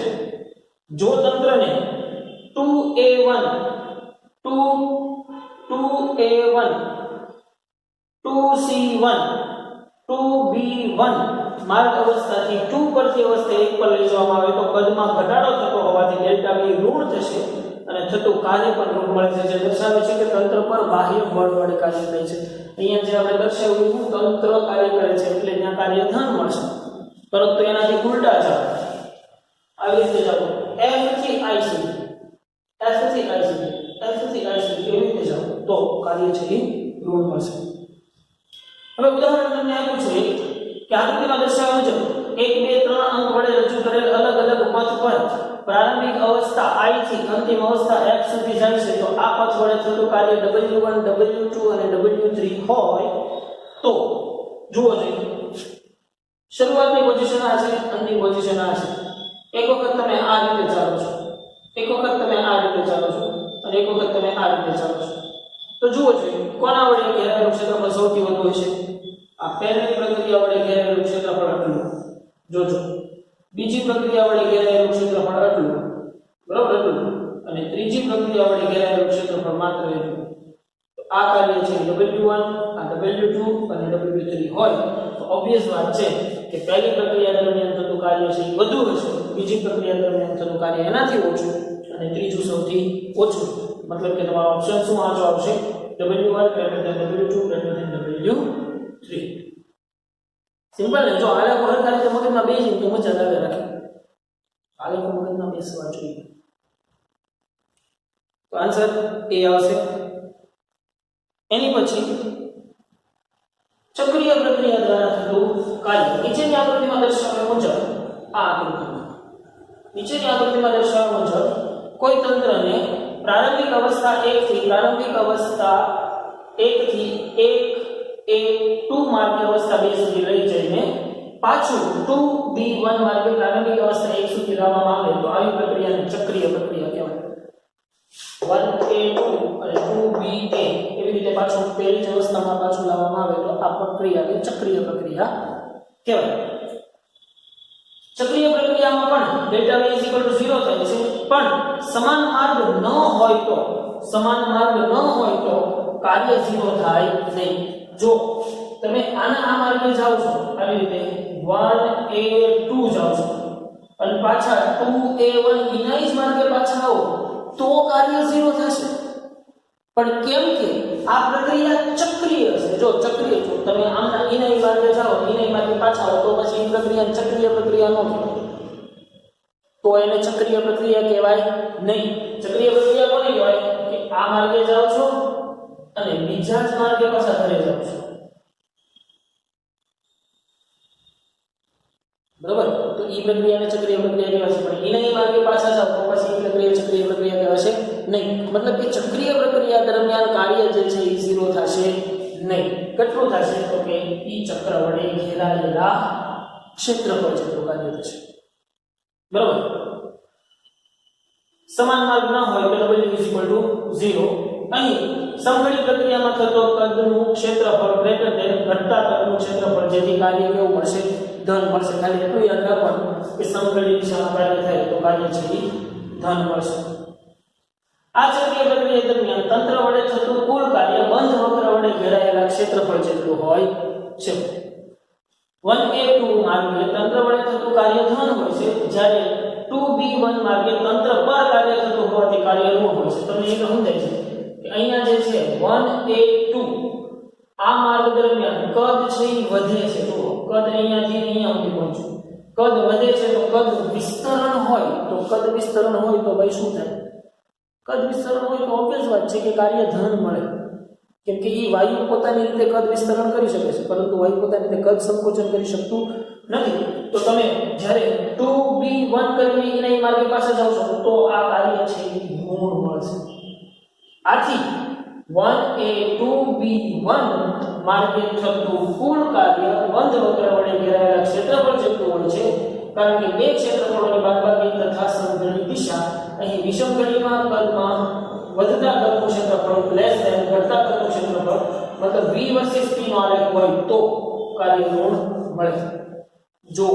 જો તંત્રને 2a1 2c1 2b1 માર્ગ અવસ્થાથી 2 પરથી અવસ્થા 1 પર લઈ જવામાં આવે તો કદમાં ઘટાડો થતો હોવાથી ડેલ્ટા V ઋણ થશે, અને થતું કાર્ય પણ ઋણ મળે છે, જે દર્શાવે છે કે તંત્ર પર બાહ્ય બળ વડે કાર્ય કરે છે. અહીંયા જે આપણે દર્શાવ્યું તંત્ર કાર્ય કરે છે એટલે ત્યાં કાર્ય ધન મળશે, પરંતુ એનાથી ઉલટા જાઓ, આવી રીતે જાઓ, F થી I સુધી, F થી I સુધી, F થી I સુધી એવી રીતે જાઓ તો કાર્ય છે એ ઋણ મળશે. હવે ઉદાહરણ તમને આપ્યું છે કે આકૃતિમાં દર્શાવ્યા મુજબ 1 2 3 અંક વડે રજૂ કરેલ અલગ અલગ પથ પર પ્રારંભિક અવસ્થા I થી અંતિમ અવસ્થા F સુધી જાય છે, તો આ પથ વડે થતું કાર્ય W1 W2 અને W3 હોય તો જુઓ જોઈએ, શરૂઆતની પોઝિશન આ છે, અંતિમ પોઝિશન આ છે. એક વખત તમે આ રીતે ચાલો છો, એક વખત તમે આ રીતે ચાલો છો અને એક વખત તમે આ રીતે ચાલો છો, તો જુઓ જોઈએ કોના વડે ઘેરાયેલું ક્ષેત્રફળ સૌથી વધુ હશે. આ પહેલી પ્રક્રિયા વડે ઘેરાયેલું ક્ષેત્રફળ આટલું જોજો, બીજી પ્રક્રિયા વડે ઘેરાયેલું ક્ષેત્રફળ આટલું, બરાબર આટલું, અને ત્રીજી પ્રક્રિયા વડે ઘેરાયેલું ક્ષેત્રફળ માત્ર એટલું. તો આ કાર્ય છે W1, આ W2 અને W3 હોય તો ઓબ્વિયસ વાત છે કે પહેલી પ્રક્રિયા દરમિયાન થતું કાર્ય છે એ વધુ હશે, બીજી પ્રક્રિયા દરમિયાન થતું કાર્ય એનાથી ઓછું અને ત્રીજું સૌથી ઓછું. મતલબ કે તમારો ઓપ્શન શું આજો આવશે? W1 W2 W3. સિમ્પલ ને? જો આલેખ હરખા રીતે મગજમાં બેસી તો મજા આવે રાખે, આલેખ મગજમાં બેસવા જોઈએ. તો આન્સર એ આવશે. એની પછી ચક્રીય પ્રક્રિયા દ્વારા થતું કાર્ય નીચેની આકૃતિમાં દર્શાવ્યા મુજબ, આ આકૃતિમાં નીચેની આકૃતિમાં દર્શાવ્યા મુજબ કોઈ તંત્રને પ્રારંભિક અવસ્થા 1 થી 2 માર્ગીય અવસ્થા 2 સુધી લઈ જઈને પાછું 2B1 માર્ગે પ્રારંભિક અવસ્થા 1 સુધી લાવવામાં આવે તો આવી પ્રક્રિયાને ચક્રીય પ્રક્રિયા કહેવાય. 1A2 અને 2BA એવી રીતે પાછું પહેલી જ અવસ્થામાં પાછું લાવવામાં આવે તો આ પ્રક્રિયાને ચક્રીય પ્રક્રિયા કહેવાય. ચક્રીય પ્રક્રિયામાં પણ ડેલ્ટા V 0 થાય છે, પણ સમાન માર્ગ ન હોય તો કાર્ય 0 થાય નહીં. જો તમે આના આ માર્ગે જાઓ છો, આવી રીતે 1A2 જાઓ છો અને પાછા 2A1 એના જ માર્ગે પાછા આવો તો કાર્ય 0 થશે. પણ કેમ કે આ પ્રક્રિયા ચક્રીય છે. જો ચક્રીય છો તમે આમના ઇનાઈ માર્ગે જાઓ, ઇનાઈ માર્ગે પાછા આવો તો પછી એ પ્રક્રિયા ચક્રીય પ્રક્રિયા ન કહેવાય, તો એને ચક્રીય પ્રક્રિયા કહેવાય નહીં. ચક્રીય પ્રક્રિયા કોને કહેવાય? કે આ માર્ગે જાઓ છો અને બીજા જ માર્ગે પાછા ઘરે જાઓ છો, બરાબર? તો ઈ પ્રક્રિયાને ચક્રીય પ્રક્રિયા કહેવાય છે. પણ ઇનાઈ માર્ગે પાછા જાઓ તો પછી એ પ્રક્રિયા ચક્રીય પ્રક્રિયા કહેવાશે નહીં. મતલબ કે ચક્રીય પ્રક્રિયા દરમિયાન કાર્ય જે છે એ 0 થશે નહીં. કેટલું થશે? તો કે ઈ ચક્ર વડે ઘેરાયેલા ક્ષેત્રફળ જેટલું કાર્ય થશે, બરાબર? સમાન માર્ગ ન હોય તો W 0. અહીં સમઘડી પ્રક્રિયામાં થતો કદનું ક્ષેત્રફળ ગ્રેટર ધેન ઘટતા કદનું ક્ષેત્રફળ, જેથી કાર્ય કેવું મળશે? ધન મળશે. ખાલી એટલું યાદ રાખવાનું કે સમઘડી દિશામાં કાર્ય થાય તો કાર્ય છે એ ધન મળશે. આ ચક્રીય પ્રક્રિયા દરમિયાન તંત્ર વડે થતું કુલ કાર્ય બંધ વક્ર વડે ઘેરાયેલા ક્ષેત્રફળ જેટલું હોય છે. 1A2 માર્ગે તંત્ર વડે થતું કાર્ય ધન હોય છે, જ્યારે 2B1 માર્ગે તંત્ર પર કાર્ય થતું હોવાથી કાર્ય ઋણ હોય છે. તમને એ સમજાય છે કે અહીંયા જે છે 1A2 આ માર્ગ દરમિયાન કદ છે એ વધે છે. તો કદ અહીંયાથી અહીંયા સુધી પહોંચ્યું, કદ વધે છે તો કદ વિસ્તરણ હોય તો ભાઈ શું થાય? કદ વિસ્તરણ હોય તો ઓબ્વિયસ વાત છે કે કાર્ય ધન મળે, કેમ કે એ વાયુ પોતાની રીતે કદ વિસ્તરણ કરી શકે છે, પરંતુ વાયુ પોતાની રીતે કદ સંકોચન કરી શકતું નથી. તો તમે જ્યારે 2B1 કરીને એના માર્ગે પાછા જાઓ છો તો આ કાર્ય છે એ ઋણ મળશે. આથી 1A2B1 માર્ગે થતું કુલ કાર્ય બંધ વક્ર વડે ઘેરાયેલા ક્ષેત્રફળ જેટલું હોય છે, કારણ કે બે ક્ષેત્રફળોની બાદબાકી તથા સમઘડી દિશા. અહીં વિષમ ઘડીમાં કદમાં વધતા કદનું ક્ષેત્રફળ લેસ ધેન ઘટતા કદનું ક્ષેત્રફળ, મતલબ V વર્સિસ P નો આલેખ હોય તો કાર્ય ઋણ મળે. જો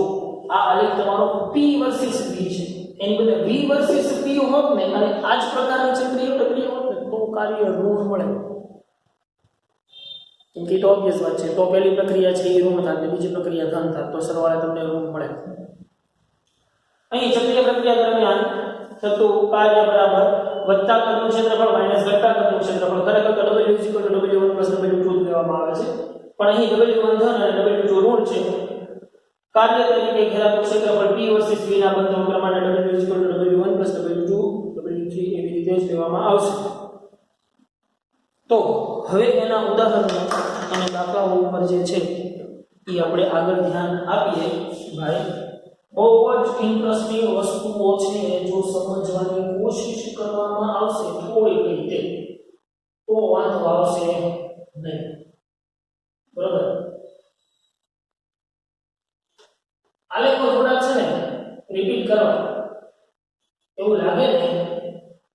આ આલેખ તમારો P વર્સિસ V છે, એની બદલે V વર્સિસ P હોત ને અને આ જ પ્રકારની ચક્રીય પ્રક્રિયા હોત ને તો કાર્ય ઋણ મળે. કેમ કે તો ઓબ્વિયસ વાત છે, તો પહેલી પ્રક્રિયા છે એ ઋણ થાય, બીજી પ્રક્રિયા ધન થાય, તો સરવાળે તમને ઋણ મળે. અહીં ચક્રીય પ્રક્રિયા દરમિયાન થતું કાર્ય બરાબર વધતા કદનું ક્ષેત્રફળ માઈનસ ઘટતા કદનું ક્ષેત્રફળ. ખરેખર તો W = W1 + W2 કહેવામાં આવે છે, પણ અહીં W1 ધન અને W2 ઋણ છે. કાર્ય તરીકે ઘેરાતું ક્ષેત્રફળ P વર્સિસ V ના બંધો પ્રમાણે W = W1 + W2 W3 એવી રીતે જ લેવામાં આવશે. તો હવે એના ઉદાહરણો અને દાખલાઓ ઉપર જે છે એ આપણે આગળ ધ્યાન આપીએ. ભાઈ બહુ જ ઇન્ટરેસ્ટિંગ વસ્તુઓ છે, જો સમજવાની કોશિશ કરવામાં આવશે થોડી રીતે તો વાંધો આવશે નહીં. બરોબર? આલેખો થોડા છે ને રિપીટ કરવા એવું લાગે ને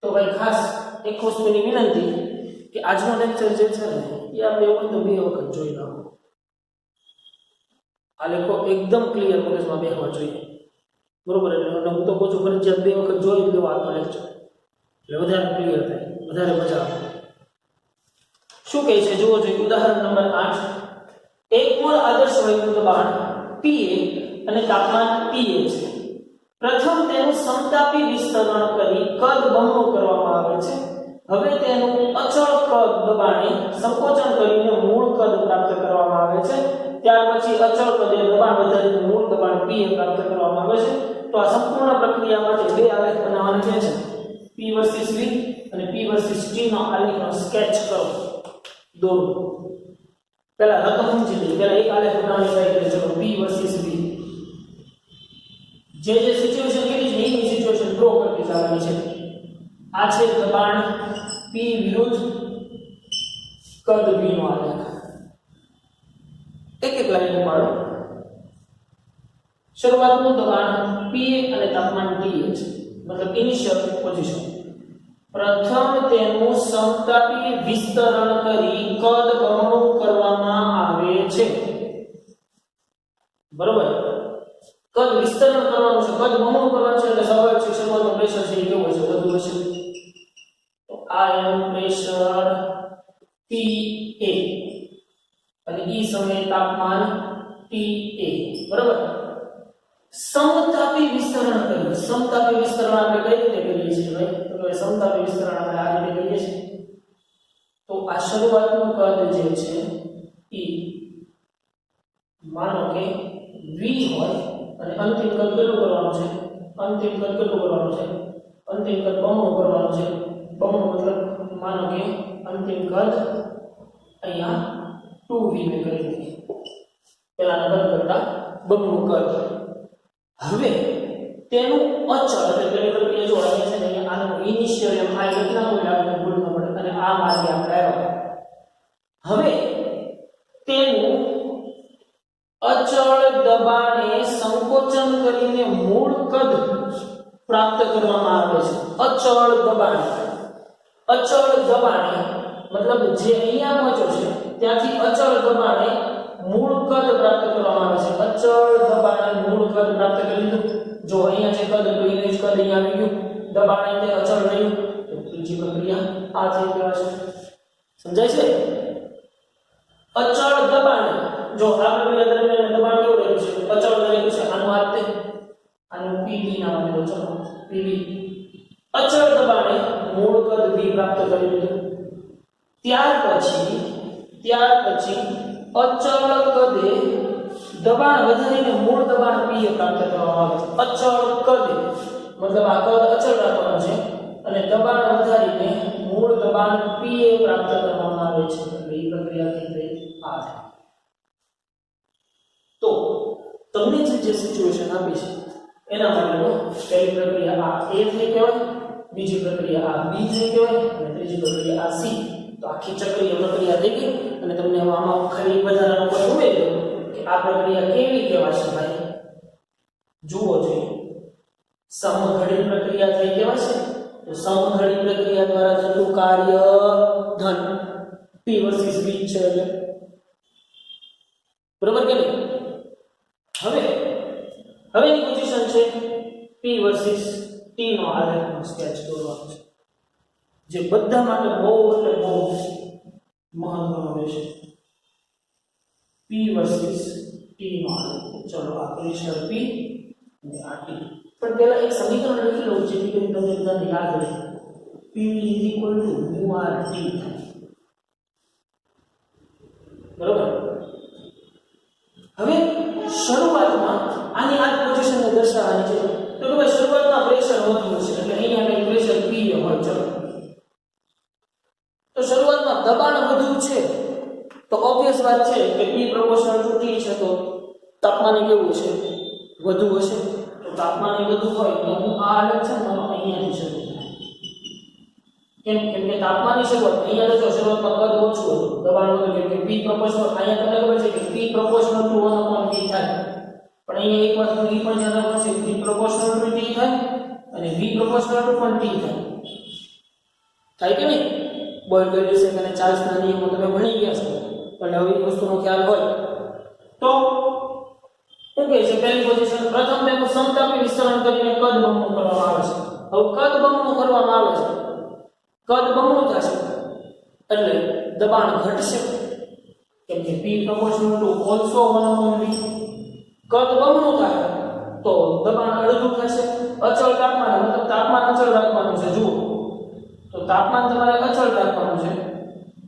તો ભાઈ ખાસ એક વસ્તુની વિનંતી કે આજનો લેક્ચર જે છે ને એ આપણે એવું તો 2 વખત જોઈ લો. આલેખો એકદમ ક્લિયર મગજમાં બેસવા જોઈએ. બરોબર? એટલે હું તો કહું છું ફરજિયાત 2 વખત જોઈ લો આજનો લેક્ચર, એટલે વધારે ક્લિયર થાય, વધારે મજા આવે. શું કહે છે જુઓ જોઈએ. ઉદાહરણ નંબર 8. એક મોલ આદર્શ વાયુનું દબાણ Pa અને તાપમાન Ta છે. પ્રથમ તેનું સમતાપી વિસ્તરણ કરી કદ બમણું કરવામાં આવે છે. હવે તેનું અચળ કદ દબાણે સંકોચન કરીને મૂળ કદ પ્રાપ્ત કરવામાં આવે છે. ત્યાર પછી અચળ કદે દબાણ વધારીને મૂળ દબાણ Pa પ્રાપ્ત કરવામાં આવે છે. તો આ સંપૂર્ણ પ્રક્રિયા માટે 2 આલેખ બનાવવાના છે. P વર્સિસ V અને P વર્સિસ T નો આલેખનો સ્કેચ કરો, દોરો. પહેલા રકમ સમજી લઈએ. પહેલા એક આલેખ બનાવવાની ટ્રાય કરીએ. ચલો P વર્સિસ V. જે સિચ્યુએશન કેવી છે એની સિચ્યુએશન ડ્રો કરવી જવાની છે. આ છે દબાણ P વિરુદ્ધ કદ V નો આલેખ. એક એક લાઈન ઉપાડો. શરૂઆતનું દબાણ Pa અને તાપમાન Ta છે, મતલબ ઇનિશિયલ પોઝિશન. પ્રથમ તેનું સમતાપી વિસ્તરણ કરી કદ બમણું કરવામાં આવે છે. બરોબર? કદ વિસ્તરણ કરવાનું છે, કદ બમણું કરવાનું છે, એટલે સ્વાભાવિક છે શરૂઆતનું પ્રેશર છે એ કેવું હશે? વધુ હશે. તો આ એનું પ્રેશર Pa અને ઈ સમયે તાપમાન Ta. બરોબર? સમતાપી વિસ્તરણ કરીએ. સમતાપી વિસ્તરણ આપણે કઈ રીતે કરીએ છીએ ભાઈ? તો કે સમતાપી વિસ્તરણ આપણે આ રીતે કરીએ છીએ. તો આ શરૂઆતનું કદ જે છે એ માનો કે V હોય અને અંતિમ કદ કેટલું કરવાનું છે? અંતિમ કદ કેટલું કરવાનું છે? અંતિમ કદ બમણું કરવાનું છે. બમણું મતલબ માનો કે અંતિમ કદ અહીંયા 2V ને કરી દઈએ. પહેલાના કદ કરતા બમણું કદ. હવે તેનું અચળ એટલે પેલી પ્રક્રિયા જો અહીંયા છે ને અહીંયા આનું ઇનિશિયલ એમ આ લખી નાખો એટલે આપણે ભૂલ ન પડે અને આ માર્ગે આપણે આવ્યા. હવે તેનું અચળ દબાણે સંકોચન કરીને મૂળ કદ પ્રાપ્ત કરવામાં આવે છે. અચળ દબાણે. અચળ દબાણે મતલબ જે અહીંયા પહોંચ્યો છે ત્યાંથી અચળ દબાણે મૂળ કદ પ્રાપ્ત કરવામાં આવે છે. અચળ દબાણે મૂળ કદ પ્રાપ્ત કરી લીધું. જો અહીંયા છે કદ તો ઇમેજ કદ અહીંયા આવી ગયું, દબાણ એટલે અચળ રહ્યું. તો ત્રીજી પ્રક્રિયા આ થઈ ગઈ છે. સમજાય છે? અચળ દબાણે જો આ પ્રક્રિયા દરમિયાન દબાણ કેવું રહ્યું છે? અચળ રહ્યું છે. આનું આપતે આનું Pb નામ આપેલું. ચલો Pb. અચળ દબાણે મૂળ કદ V પ્રાપ્ત કરી લીધું. ત્યાર પછી અચળ કદે દબાણ વધારીને મૂળ દબાણ Pa પ્રાપ્ત કરવામાં આવે છે. અચળ કદે મતલબ આ કદ અચળ રાખવાનું છે અને દબાણ વધારીને મૂળ દબાણ Pa પ્રાપ્ત કરવામાં આવે છે. એટલે એ પ્રક્રિયા થઈ ગઈ આ છે. તો તમને જે સિચ્યુએશન આપી છે એના માટેનો પહેલી પ્રક્રિયા આ A થઈ કહેવાય, બીજી પ્રક્રિયા આ B થઈ કહેવાય અને ત્રીજી પ્રક્રિયા આ C. તો આખી ચક્રીય પ્રક્રિયા થઈ ગઈ અને તમને આમાં ખાલી વધારાનો કોઈ ઉમેરી દો કે આ પ્રક્રિયા કેવી કહેવાશે ભાઈ? જુઓ જોઈએ. સમઘડી પ્રક્રિયા થઈ કહેવાશે. તો સમઘડી પ્રક્રિયા દ્વારા થતું કાર્ય ધન P વર્સિસ V છે એટલે બરોબર કે નહીં? હવેની પોઝિશન છે P વર્સિસ T નો આલેખનો સ્કેચ દોરવાનો છે, જે બધા માટે બહુ એટલે બહુ મહત્વનો રહેશે. P વર્સિસ T નો આલેખ. ચલો આ પ્રેશર P અને આ T. પણ પહેલા એક સમીકરણ લખી લઉં જેથી કરીને તમને બધાને યાદ રહે. PV = μRT થાય. બરોબર. હવે શરૂઆતમાં આની આ પોઝિશનને દર્શાવવાની છે. તો કે ભાઈ શરૂઆતમાં પ્રેશર વધુ છે એટલે અહીંયા કઈ પ્રેશર P હોય. ચલો તો શરૂઆતમાં દબાણ વધુ છે તો ઓબ્વિયસ વાત છે કે P પ્રોપોર્શનલ ટુ T છે તો તાપમાન કેવું છે વધુ હશે. તો તાપમાન વધુ હોય તો હું આ હાલત છે ને અહીંયાથી શરૂ થાય. કેમ કે તાપમાનની શરૂઆત અહીંયા તો શરૂઆતમાં કદ ઓછું હતું દબાણ વધુ કે P પ્રોપોર્શનલ અહીંયા તમને ખબર છે કે P પ્રોપોર્શનલ ટુ 1/T થાય. પણ અહીંયા એક વસ્તુ એ પણ યાદ રાખવાનું છે P પ્રોપોર્શનલ ટુ T થાય અને V પ્રોપોર્શનલ ટુ પણ T થાય. થાય કે નહીં? બોઇલ વેલ્યુઝ અને ચાર્જના નિયમો તમે ભણી ગયા છો એટલે હવે એ વસ્તુનો ખ્યાલ હોય તો શું કહે છે પહેલી પોઝિશન પ્રથમ તેનું સમતાપી વિસ્તરણ કરીને કદ બમણું કરવામાં આવે છે. હવે કદ બમણું કરવામાં આવે છે કદ બમણું થશે એટલે દબાણ ઘટશે કેમ કે P proportional to also 1/V. કદ બમણું થાય તો દબાણ અડધું થશે. અચળ તાપમાન મતલબ તાપમાન અચળ રાખવાનું છે. જુઓ તો તાપમાન તમારે અચળ રાખવાનું છે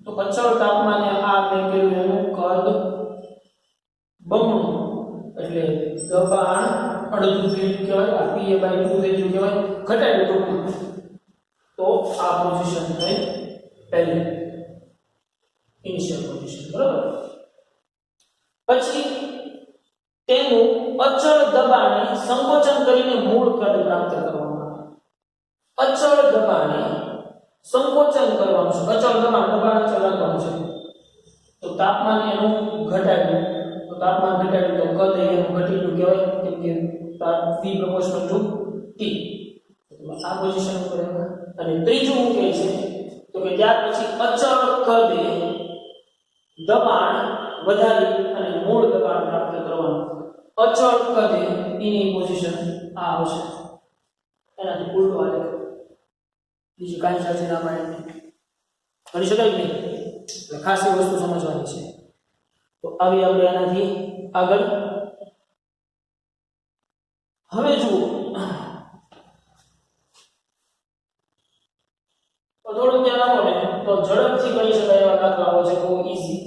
તો અચળ તાપમાને આ મેં કહ્યું એનું કદ બમણું એટલે દબાણ અડધું થઈ ગયું કહેવાય. આ PA/2 થઈ ગયું કહેવાય ઘટાડ્યું ટૂંકમાં. તો આ પોઝિશન થઈ પહેલી ઇનિશિયલ પોઝિશન. બરાબર. પછી તેનું અચળ દબાણે સંકોચન કરીને મૂળ કદ પ્રાપ્ત કરવામાં આવે. અચળ દબાણે સંકોચન કરવાનું છે. અચળ દબાણ અચળ રાખવાનું છે તો તાપમાન એનું ઘટાડ્યું તો તાપમાન ઘટાડ્યું તો કદ એનું ઘટી ગયું કહેવાય કેમ કે V proportional to T. આ પોઝિશન ઉપર અને ત્રીજું શું કહે છે તો કે ત્યાર પછી અચળ કદે દબાણ વધારી અને મૂળ દબાણ પ્રાપ્ત કરવાનું. અચળ કદે એની પોઝિશન આ આવશે. એનાથી ઉલટો આવે બીજી કાંઈ સાથે ના પાડે કરી શકાય નહીં એટલે ખાસ એ વસ્તુ સમજવાની છે. તો આવી આપણે એનાથી આગળ હવે જુઓ તો થોડું ધ્યાન આપો ને તો ઝડપથી કરી શકાય એવા દાખલાઓ છે બહુ ઈઝી.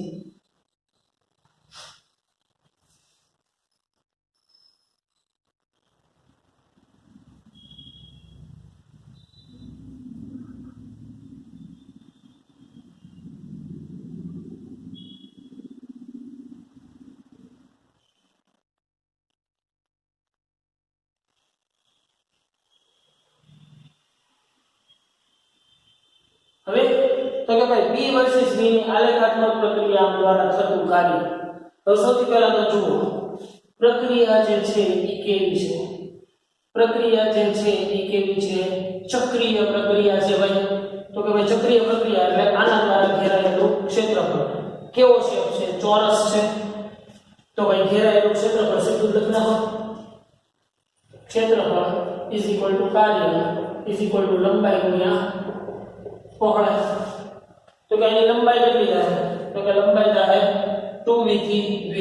હવે તો કે ભાઈ P વર્સિસ V ની આલેખાત્મક પ્રક્રિયા દ્વારા થતું કાર્ય. તો સૌથી પહેલા તો જુઓ પ્રક્રિયા જે છે એ કેવી છે. પ્રક્રિયા જે છે એ કેવી છે ચક્રીય પ્રક્રિયા છે ભાઈ. તો કે ભાઈ ચક્રીય પ્રક્રિયા એટલે આના દ્વારા ઘેરાયેલું ક્ષેત્રફળ કેવો શેપ છે ચોરસ છે તો ભાઈ ઘેરાયેલું ક્ષેત્રફળ સીધું લખી નાખો. ક્ષેત્રફળ કાર્ય લંબાઈ ગુણ્યા પહોળાઈ. તો કે એની લંબાઈ કેટલી થાય તો કે લંબાઈ થાય 2v થી v.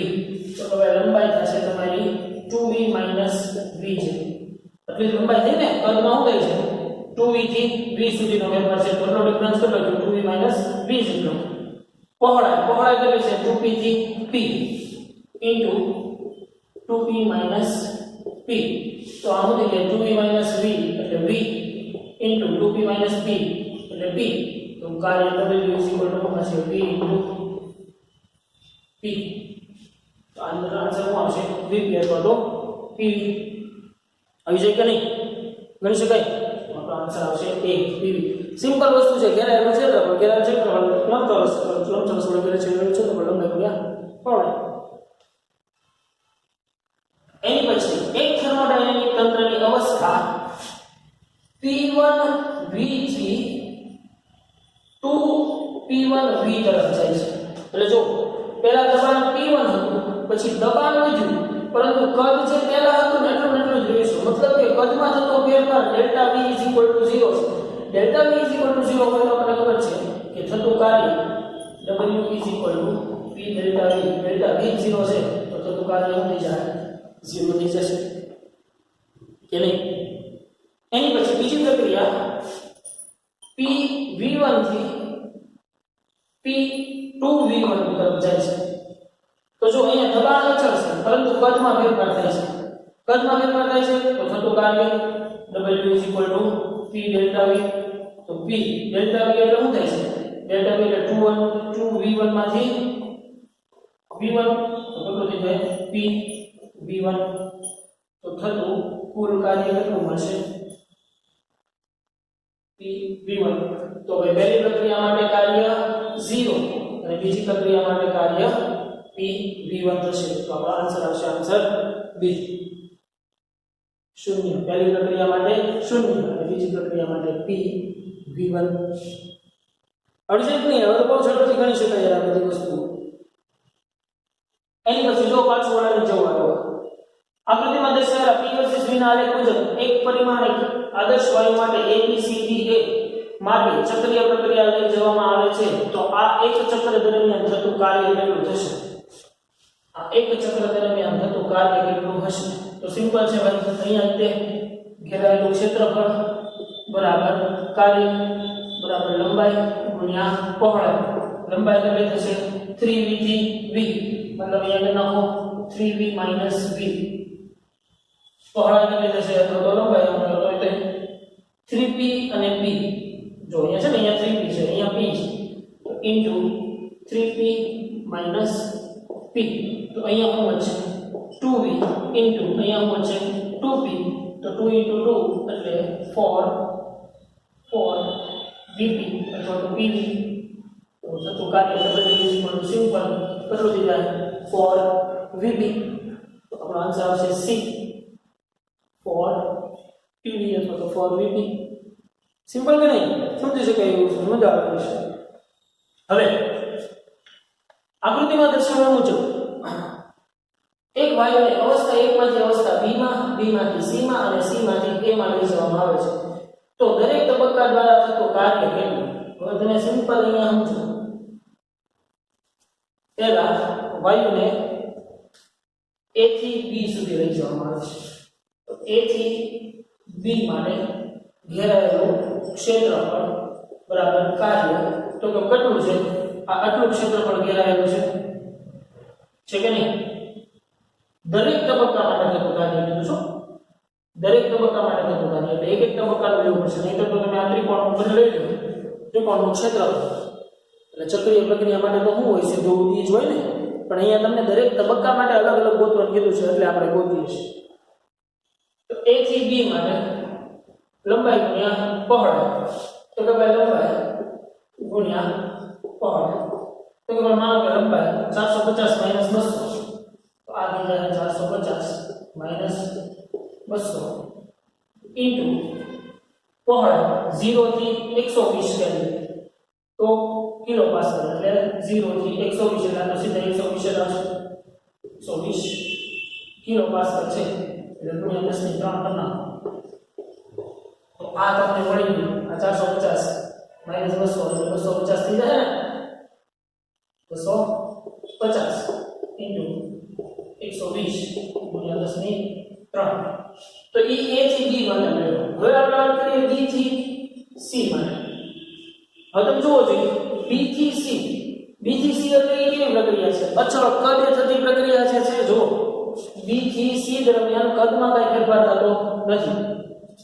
તો હવે લંબાઈ થશે તમારી 2v v છે. એટલી લંબાઈ થઈ ને કદમાં શું થાય છે 2v થી v સુધીનો ફેરફાર છે. કેટલો ડિફરન્સ કેટલો છે 2v v જેટલો. પહોળાઈ કેટલી છે 2p થી p into 2p p. તો આ શું થઈ જાય 2v v એટલે v into 2p p એટલે p. તો કાર્ય W હશે v into p. તો આનો આન્સર શું આવશે v અથવા તો p. આવી જાય કે નહીં ગણી શકાય તો આન્સર આવશે a pv. સિમ્પલ વસ્તુ છે ઘેરાયેલું છે તો ઘેરાયેલું છે તો લંબચોરસ વડે ઘેરાયેલું છે તો લંબાઈ ગુણ્યા પહોળાઈ. એની પછી એક થર્મોડાયનેમિક તંત્રની અવસ્થા P1V થી 2P1V તરફ જાય છે. એટલે જો પહેલા દબાણ P1 હતું પછી દબાણ વધ્યું પરંતુ કદ જે પહેલા હતું ને એટલું જ રહેશે. મતલબ કે કદમાં થતો ફેરફાર ડેલ્ટા V 0 છે. ડેલ્ટા V 0 હોય તો આપણને ખબર છે કે થતું કાર્ય W P delta V. Delta V 0 છે તો થતું કાર્ય શું થઈ જાય 0 થઈ જશે કે નહીં. એની પછી બીજી પ્રક્રિયા PV1 થી P2V1 તરફ જાય છે. તો જો અહીંયા દબાણ અચળ છે પરંતુ કદમાં ફેરફાર થાય છે. કદમાં ફેરફાર થાય છે તો થતું કાર્ય W P ડેલ્ટા V. તો P ડેલ્ટા V એટલે શું થાય છે? ડેલ્ટા V એટલે 2V1 માંથી V1 તો કેટલું થઈ જાય? P V1. તો થતું કુલ કાર્ય કેટલું મળશે? P V1. તો ભાઈ પહેલી પ્રક્રિયા માટે કાર્ય 0 અને બીજી પ્રક્રિયા માટે કાર્ય P V1 થશે. તો આપણો આન્સર આવશે આન્સર B. 0 પહેલી પ્રક્રિયા માટે 0 અને બીજી પ્રક્રિયા માટે P V1. અડજેક્ટ નહીં, હવે બહુ ઝડપથી ગણી શકાય આ બધી વસ્તુઓ. એની પછી જો પાછું વળાની જવું આવ્યો આકૃતિમાં દર્શાવેલા P વર્સિસ V ના આલેખ મુજબ એક પરિમાણિક આદર્શ વાયુ માટે ABCDA માટે ચક્રીય પ્રક્રિયા લઈ જવામાં આવે છે તો આ એક ચક્ર દરમિયાન થતું કાર્ય કેટલું થશે? આ એક ચક્ર દરમિયાન થતું કાર્ય કેટલું હશે? તો સિમ્પલ છે ભાઈ, અહીંયા તે ઘેરાયેલું ક્ષેત્રફળ બરાબર કાર્ય બરાબર લંબાઈ ગુણ્યા પહોળાઈ. લંબાઈ કેટલી થશે? 3v થી v, મતલબ અહીંયા નાખો 3v v. પહોળાઈ કેટલી થશે? તો લંબાઈ મતલબ તો 3p અને p. જો અહીંયા છે ને, અહીંયા 3p છે, અહીંયા p છે, તો ઇન્ટુ 3p p. તો અહીંયા શું વધશે? 2v ઇન્ટુ અહીંયા શું વધશે? 2p. તો 2 ઇન્ટુ 2 એટલે 4vp અથવા તો pv. તો થતું કાર્ય સિમ્પલ કેટલું થઈ જાય? 4vp. તો આપણો આન્સર આવશે C, 4pv અથવા તો 4vp. સિમ્પલ કે નહીં? સમજી શકાય એવું છે, મજા આવે છે. હવે આકૃતિમાં દર્શાવ્યા મુજબ એક વાયુને અવસ્થા 1 માંથી અવસ્થા B માં, B માંથી C માં અને C માંથી A માં લઈ જવામાં આવે છે તો દરેક તબક્કા દ્વારા થતું કાર્ય કેટલું? હવે તમે સિમ્પલ અહીંયા સમજો. પહેલા વાયુને A થી B સુધી લઈ જવામાં આવે છે તો A થી B માટે ઘેરાયેલું ક્ષેત્રફળ બરાબર કાર્ય તો કે કેટલું છે? આ આટલું ક્ષેત્રફળ ઘેરાયેલું છે કે નહીં? દરેક તબક્કા માટે થતું કાર્ય કીધું છો. દરેક તબક્કા માટે થતું કાર્ય એટલે એક એક તબક્કાનું લેવું પડશે, નહીં તો તમે આ ત્રિકોણ ઉપર લઈ લો, ત્રિકોણનું ક્ષેત્રફળ એટલે ચક્રીય પ્રક્રિયા માટે તો શું હોય છે? જો ઉદી જ હોય ને, પણ અહીંયા તમને દરેક તબક્કા માટે અલગ અલગ ગોતવાનું કીધું છે એટલે આપણે ગોતીએ છીએ. તો A થી B માટે લંબાઈ ગુણ્યા પહોળાઈ. તો કે ભાઈ લંબાઈ ગુણ્યા પહોળાઈ. તો કે ભાઈ માનો કે લંબાઈ 450 માઈનસ 200. તો આ થઈ જાય 450 માઈનસ 200 ઇન્ટુ પહોળાઈ 0 થી 120 કેલ્વિન. તો કિલો પાસ્કલ એટલે 0 થી 120 એટલે આનો સીધા 120 આવશે. 120 કિલો પાસ્કલ છે એટલે ગુણ્યા 10 ની 3 કરના. તો આ તમને મળી ગયું. આ 450 માઈનસ 200 એટલે 250 થઈ જાય ને, 250 ઇન્ટુ 120 ગુણ્યા 10 ની 3. તો એ A થી B માટે મળ્યો. હવે આપણે વાત કરીએ B થી C માટે. હવે તમે જુઓ જોઈએ B થી C. B થી C એટલે એ કેવી પ્રક્રિયા છે? અચળ કદે થતી પ્રક્રિયા છે. જો B થી C દરમિયાન કદમાં કઈ ફેરફાર થતો નથી.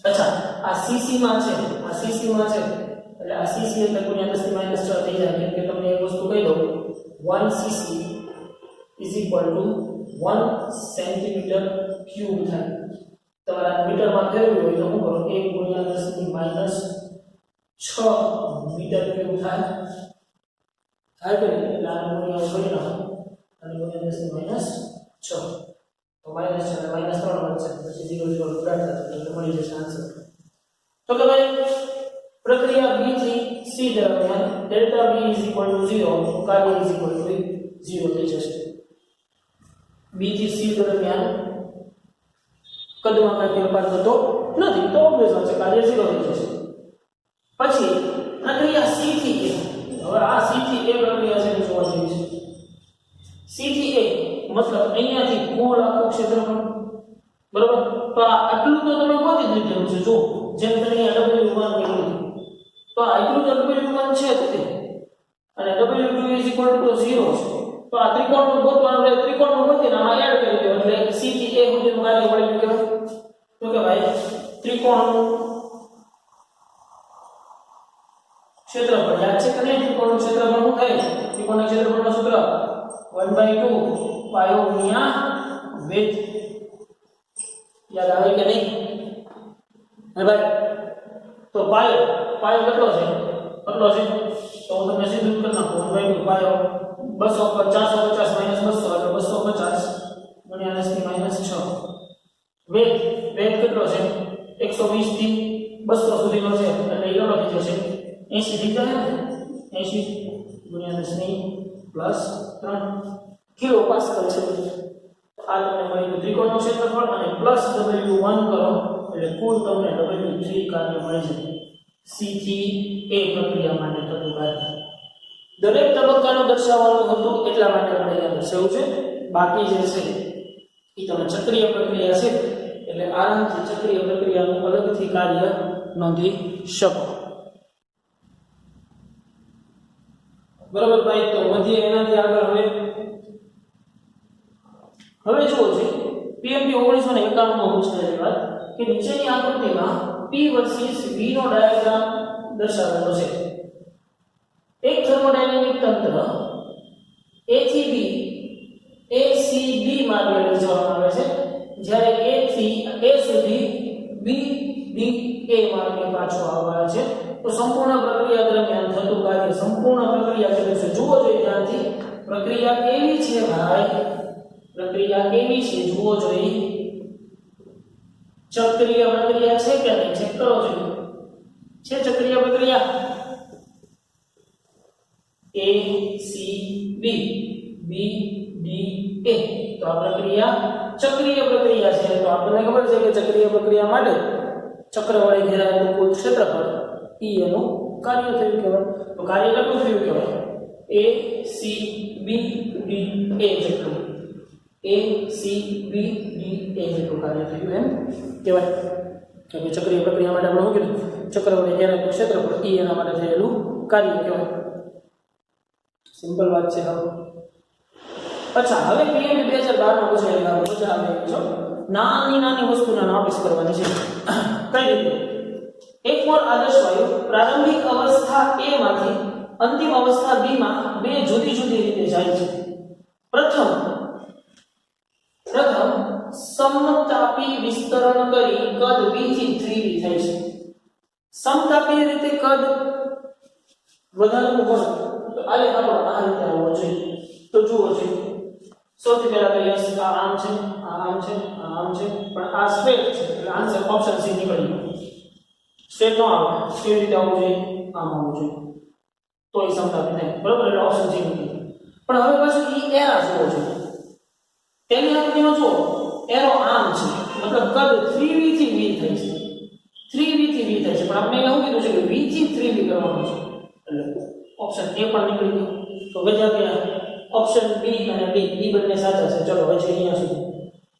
અચ્છા, આ CC માં છે, આ CC માં છે એટલે આ CC એટલે ગુણ્યા 10 ની -6 થઈ જાય. કેમ કે તમને એક વસ્તુ કહી દઉં, 1 cc is equal to 1 centimetre cube થાય. તમારા મીટરમાં ફેરવ્યું હોય તો શું કરો? 1 ગુણ્યા 10 ની -6 મીટર ક્યુબ થાય. થાય કે નહીં? એટલે આને ગુણ્યા કરી નાખો અને ગુણ્યા 10 ની -6 તો માઈનસ છે અને -3 વધશે, પછી 0 0 ઉડાડતા એટલે મળી જશે આન્સર. તો કે ભાઈ પ્રક્રિયા B થી C દરમિયાન ડેલ્ટા B 0 કાર્ય 0 થઈ જશે. B થી C દરમિયાન કદમાં કઈ ફેરફાર થતો નથી તો ઓબ્વિયસ છે, કાર્ય 0 થઈ જશે. પછી પ્રક્રિયા C થી A. હવે આ C થી A પ્રક્રિયા છે જોવા જેવી છે. C થી A મતલબ અહીંયાથી કુલ આખું ક્ષેત્રફળ બરોબર. તો આ આટલું તો તમે ગોતી જ લીધેલું છે. જો જેમ તમે W1 કર્યું તો આટલું W1 છે જ તે અને W2 = 0 છે તો આ ત્રિકોણનું ગોતવાનું એટલે ત્રિકોણનું ગોતીને આમાં એડ કરી દો એટલે C થી A સુધીનું કાર્ય મળી ગયું તો કે ભાઈ ત્રિકોણનું ક્ષેત્રફળ યાદ છે કે નહીં ત્રિકોણનું ક્ષેત્રફળ શું થાય ત્રિકોણના ક્ષેત્રફળનું સૂત્ર 1/2 પાયો ગુણ્યા width યાદ આવે કે નહીં હે ભાઈ તો પાયો કેટલો છે તો હું તમને સીધું કરી નાખું 1/2 પાયો 250 250 એટલે 250 ગુણ્યા 10 - 6 વેગ કેટલો છે 120 થી 200 સુધીનો છે એટલે એ કેટલો થઈ જશે 80 થઈ જાય ને 80 ગુણ્યા 10 + 3 કિલો પાસ્કલ છે આ તમને મળી ત્રિકોણનું ક્ષેત્રફળ અને પ્લસ W1 કરો એટલે કુલ તમને W3 કાર્ય મળે છે C થી A પ્રક્રિયા માટે થતું કાર્ય દરેક તબક્કાનું દર્શાવવાનું હતું એટલા માટે આપણે અહીંયા દર્શાવ્યું છે બાકી જે છે એ તમે ચક્રીય પ્રક્રિયા છે એટલે આરામથી ચક્રીય પ્રક્રિયાનું અલગથી કાર્ય નોંધી શકો બરાબર ભાઈ તો વધીએ એનાથી આગળ હવે જુઓ છે PMT 1991 માં પૂછાયેલી વાત કે નીચેની આકૃતિમાં P વર્સિસ V નો ડાયાગ્રામ દર્શાવેલો છે એક થર્મોડાયનેમિક તંત્ર A થી B A C B માર્ગે લઈ જવામાં આવે છે જ્યારે A થી A સુધી B D A માર્ગે પાછો આવે છે તો સંપૂર્ણ પ્રક્રિયા દરમિયાન થતું કાર્ય સંપૂર્ણ પ્રક્રિયા એટલે છે જુઓ જોઈએ ધ્યાનથી પ્રક્રિયા કેવી છે ભાઈ પ્રક્રિયા કેવી છે જુઓ જોઈએ ચક્રીય પ્રક્રિયા છે કે નહીં ચેક કરો જોઈએ છે ચક્રીય પ્રક્રિયા A C B B D A તો આ પ્રક્રિયા ચક્રીય પ્રક્રિયા છે તો આપણને ખબર છે કે ચક્રીય પ્રક્રિયા માટે ચક્ર વડે ઘેરાયેલું કુલ ક્ષેત્રફળ E એનું કાર્ય થયું કહેવાય તો કાર્ય કેટલું થયું કહેવાય A C B D A જેટલું A C B D A જેટલું કાર્ય થયું એમ કહેવાય કે ચક્રીય પ્રક્રિયા માટે આપણે શું કીધું ચક્ર વડે ઘેરાયેલું ક્ષેત્રફળ E એના માટે થયેલું કાર્ય કહેવાય સિમ્પલ વાત છે હવે અચ્છા હવે PMT 2012 માં પૂછાયેલી વાત મજા આવે છો નાની વસ્તુના નોટિસ કરવાની છે કઈ રીતે એક મોલ આદર્શ વાયુ પ્રારંભિક અવસ્થા A માંથી અંતિમ અવસ્થા B માં બે જુદી જુદી રીતે જાય છે પ્રથમ સમતાપી વિસ્તરણ કરી કદ V થી 3V થાય છે સમતાપી રીતે કદ વધારવું હોય તો આ લેખાનો આ રીતે આવવો જોઈએ તો જુઓ છે સૌથી પહેલા તો યસ આ આમ છે પણ આ સ્ટ્રેટ છે એટલે આન્સર ઓપ્શન સી નીકળી ગયો સ્ટ્રેટ નો આવે કેવી રીતે આવવું જોઈએ આમ આવવું જોઈએ તો એ સમતાપી થાય બરોબર એટલે ઓપ્શન સી નીકળી પણ હવે પાછું ઈ એરા જોવો જોઈએ તેની આકૃતિમાં જુઓ એરો આમ છે મતલબ કદ 3V થી V થાય છે 3V થી V થાય છે પણ આપણે એવું કીધું છે કે V થી 3V કરવાનું છે એટલે ઓપ્શન એ પણ નીકળી ગયો તો બધા ત્યાં ઓપ્શન બી અને ડી ઈ બંને સાચા છે ચલો હવે છે અહીંયા સુધી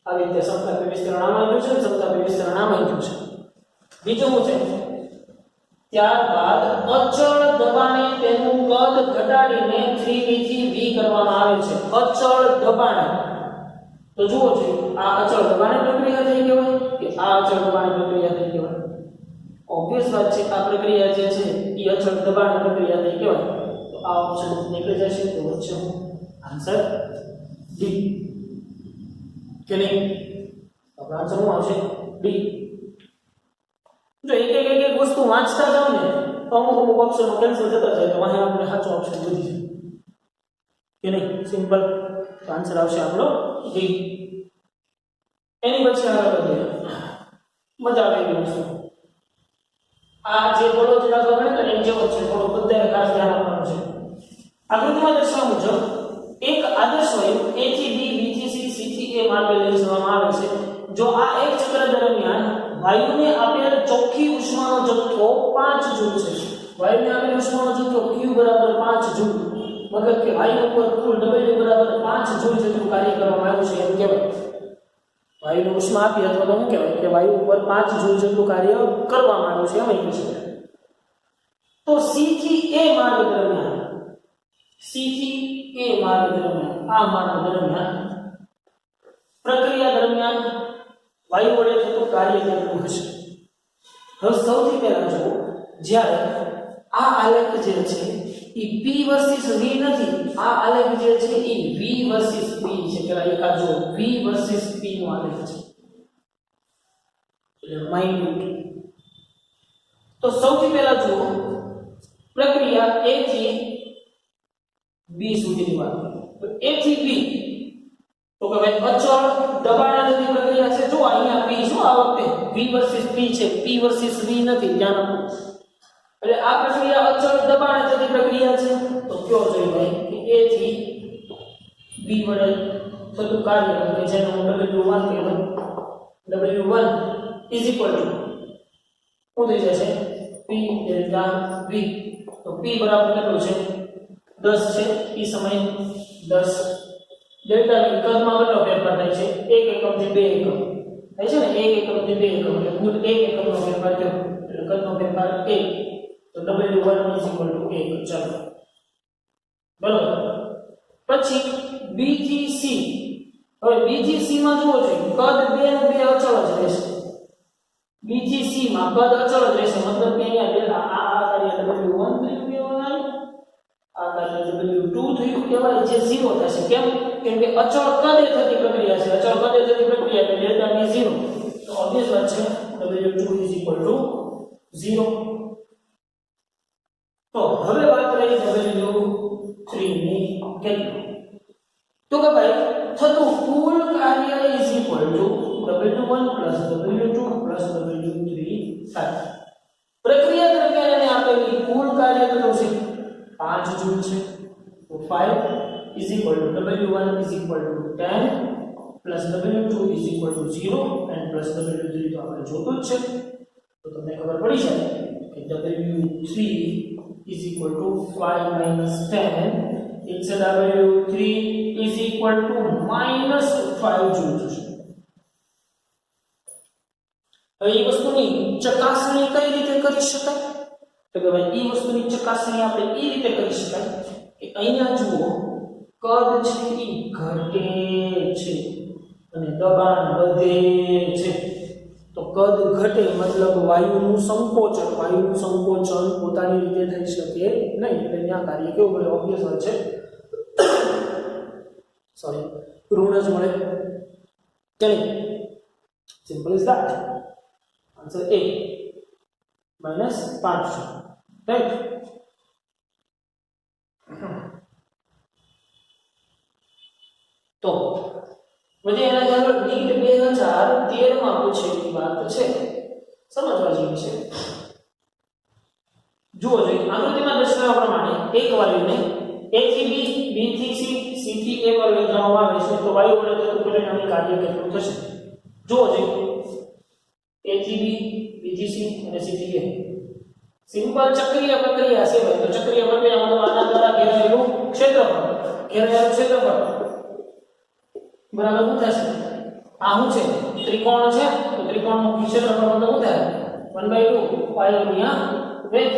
આવી રીતે સમતાપી વિસ્તરણ આમાં આવ્યું છે સમતાપી વિસ્તરણ આમાં આવ્યું છે બીજું શું છે ત્યારબાદ અચળ દબાણે તેનું કદ ઘટાડીને 3V થી V કરવામાં આવે છે અચળ દબાણે તો જુઓ છે આ અચળ દબાણે પ્રક્રિયા થઈ કહેવાય કે આ અચળ દબાણે પ્રક્રિયા થઈ કહેવાય ઓબ્વિયસ વાત છે આ પ્રક્રિયા જે છે એ અચળ દબાણે પ્રક્રિયા થઈ કહેવાય તો આ ઓપ્શન નીકળી જશે તો વચ્ચે આન્સર ડી કે નહીં આપણો આન્સર શું આવશે ડી જો એક વસ્તુ વાંચતા જાવ ને તો અમુક ઓપ્શનો કેન્સલ થતા જાય તો અહીં આપણે સાચો ઓપ્શન વધી જાય કે નહીં સિમ્પલ આન્સર આવશે આપણો ડી એની પછી આગળ વધીએ મજા આવે એવી વસ્તુ આ જે બોલો જે દાખલો ગણિત અને જેવો છે થોડો બધાએ ખાસ ધ્યાન આપવાનું છે આકૃતિમાં દર્શાવ્યા મુજબ એક આદર્શ વાયુ A થી B B થી C C થી A માર્ગે લઈ જવામાં આવે છે જો આ એક ચક્ર દરમિયાન વાયુને આપેલ ચોખ્ખી ઉષ્માનો જથ્થો 5 જૂલ છે વાયુને આપેલ ઉષ્માનો જથ્થો Q બરાબર 5 જૂલ મતલબ કે વાયુ ઉપર કુલ W બરાબર 5 જૂલ જેટલું કાર્ય કરવામાં આવ્યું છે એમ કહેવાય વાયુને ઉષ્મા આપી અથવા તો શું કહેવાય કે વાયુ ઉપર 5 જૂલ જેટલું કાર્ય કરવામાં આવ્યું છે એમ કહી શકાય. તો સી થી એ માર્ગ દરમિયાન આ માર્ગ દરમિયાન પ્રક્રિયા દરમિયાન વાયુ વડે થતું કાર્ય કેટલું હશે? હવે સૌથી પહેલા જો જ્યારે આ આલેખ જે છે એ p વર્સિસ v નથી, આ આલેખ જે છે એ v વર્સિસ p છે. પેલા એક આ જો v વર્સિસ p નો આલેખ છે એટલે માઇન્યુટ. તો સૌથી પહેલા જો પ્રક્રિયા a થી b સુધીની વાત તો a થી b તો કે ભાઈ અચળ દબાણની પ્રક્રિયા છે. જો અહીંયા p જો આ વખતે v વર્સિસ p છે, p વર્સિસ v નથી, ધ્યાન આપો. એટલે આ પ્રક્રિયા અચળ દબાણ થતી પ્રક્રિયા છે. તો કયો જોઈએ ભાઈ કે a થી b વડે થતું કાર્ય કે જેને હું w1 કહેવાય, w1 ઇઝ ઇક્વલ ટુ શું થઈ જશે p ડેલ્ટા v. તો p બરાબર કેટલું છે 10 છે, p સમય 10 ડેલ્ટા v કદમાં કેટલો ફેરફાર થાય છે 1 એકમ થી 2 એકમ થાય છે ને, 1 એકમ થી 2 એકમ એટલે કુલ 1 એકમનો ફેરફાર થયો એટલે કદનો ફેરફાર 1. તો w1 ઇઝ ઇક્વલ ટુ 1. ચાલો બરાબર. પછી b થી c, હવે b થી c માં જુઓ છો કદ 2 ને 2 અચળ જ રહેશે. b થી c માં કદ અચળ જ રહેશે, મતલબ કે અહીંયા આ કાર્ય w1 થયું કહેવાય, આ કાર્ય w2 થયું કહેવાય, જે 0 થશે. કેમ? કેમ કે અચળ કદે થતી પ્રક્રિયા છે, અચળ કદે થતી પ્રક્રિયા એટલે ડેલ્ટા v 0. તો ઓબ્વિયસ વાત છે w2 ઇઝ ઇક્વલ ટુ 0. તો હવે વાત કરી w3 ની કેટલું? તો કે ભાઈ થતું કુલ કાર્ય is equal to w1 w2 w3 થાય. પ્રક્રિયા દરમિયાન એને આપેલી કુલ કાર્ય કેટલું છે 5 જૂલ છે. તો 5 is equal to w1 is equal to 10 plus w2 is equal to 0 and plus w3 તો આપણે જોતું જ છે. તો તમને ખબર પડી જાય કે w3 is equal to 5 minus 10. It's a w3 is equal to minus 5 joules. હવે એ વસ્તુની ચકાસણી કઈ રીતે કરી શકાય? તો કે ભાઈ એ વસ્તુની ચકાસણી આપણે એ રીતે કરી શકાય કે અહીંયા જુઓ કદ છે એ ઘટે છે અને દબાણ વધે છે. તો કદ ઘટે મતલબ વાયુનું સંકોચન પોતાની રીતે થઈ શકે નહીં, એટલે ત્યાં કાર્ય કેવું મળે? ઓબ્વિયસ વાત છે સોરી ઋણ જ મળે કે નહીં? Simple is that. Answer A minus 5, right? તો પછી એના આગળ નીટ 2013 માં પૂછેલી વાત છે, સમજવા જેવી છે. જુઓ જોઈએ આકૃતિમાં દર્શાવ્યા પ્રમાણે એક વાયુને a થી b, b થી c, c થી a પર લઈ જવામાં આવે છે. તો વાયુ વડે થતું પરિણામી કાર્ય કેટલું થશે? જુઓ જોઈએ a થી b, b થી c અને c થી a. સિમ્પલ ચક્રીય પ્રક્રિયા છે ભાઈ. તો ચક્રીય પ્રક્રિયામાં આના દ્વારા ઘેરાયેલું ક્ષેત્રફળ બરાબર શું થશે? આ શું છે? ત્રિકોણ છે. તો ત્રિકોણનું ક્ષેત્રફળ મતલબ શું થાય? 1/2 પાયો ગુણ્યા વેધ.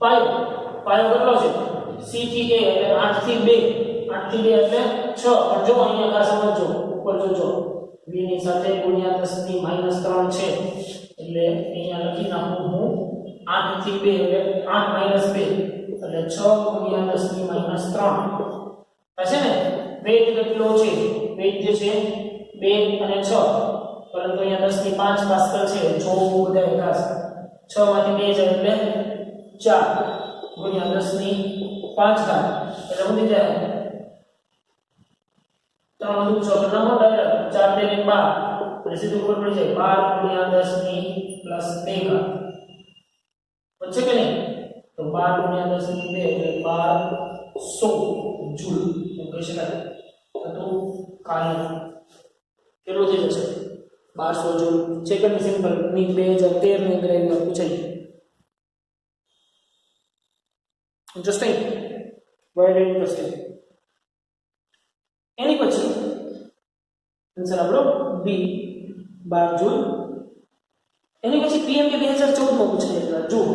પાયો કેટલો છે? c થી a એટલે 8 થી 2 એટલે 6. પણ જો અહીંયા કા સમજો ઉપર જોજો v ની સાથે ગુણ્યા 10 ની -3 છે એટલે અહીંયા લખી નાખું હું 8 થી 2 એટલે 8 - 2 એટલે 6 ગુણ્યા 10 ની -3 થશે ને. વેધ કેટલો છે? વેધ જે છે 2 અને 6, પરંતુ અહીંયા 10 ની 5 પાસ્કલ છે. જો બધા એકાસ 6 માંથી 2 જાય એટલે 4 ગુણ્યા 10 ની 5 ઘાત એટલે ઉડી જાય 3 દુ 6 કેટલા મોટા 4 ને 12 અને સીધું ઉપર પડી જાય 12 ગુણ્યા 10 ની +2 ઘાત વચ્ચે કે નહીં? તો 12 ગુણ્યા 10 ની 2 એટલે 1200 જૂલ એમ કહી શકાય. તો કાર્ય કેટલું થઈ જશે? 1200 જૂલ. સેકન્ડ સિમ્પલ ની 2013 ની અંદર એમાં પૂછાય. Interesting, very interesting. એની પછી આન્સર આપણો બી 12 જૂલ. એની પછી પીએમકે 2014 માં પૂછાયેલા. જુઓ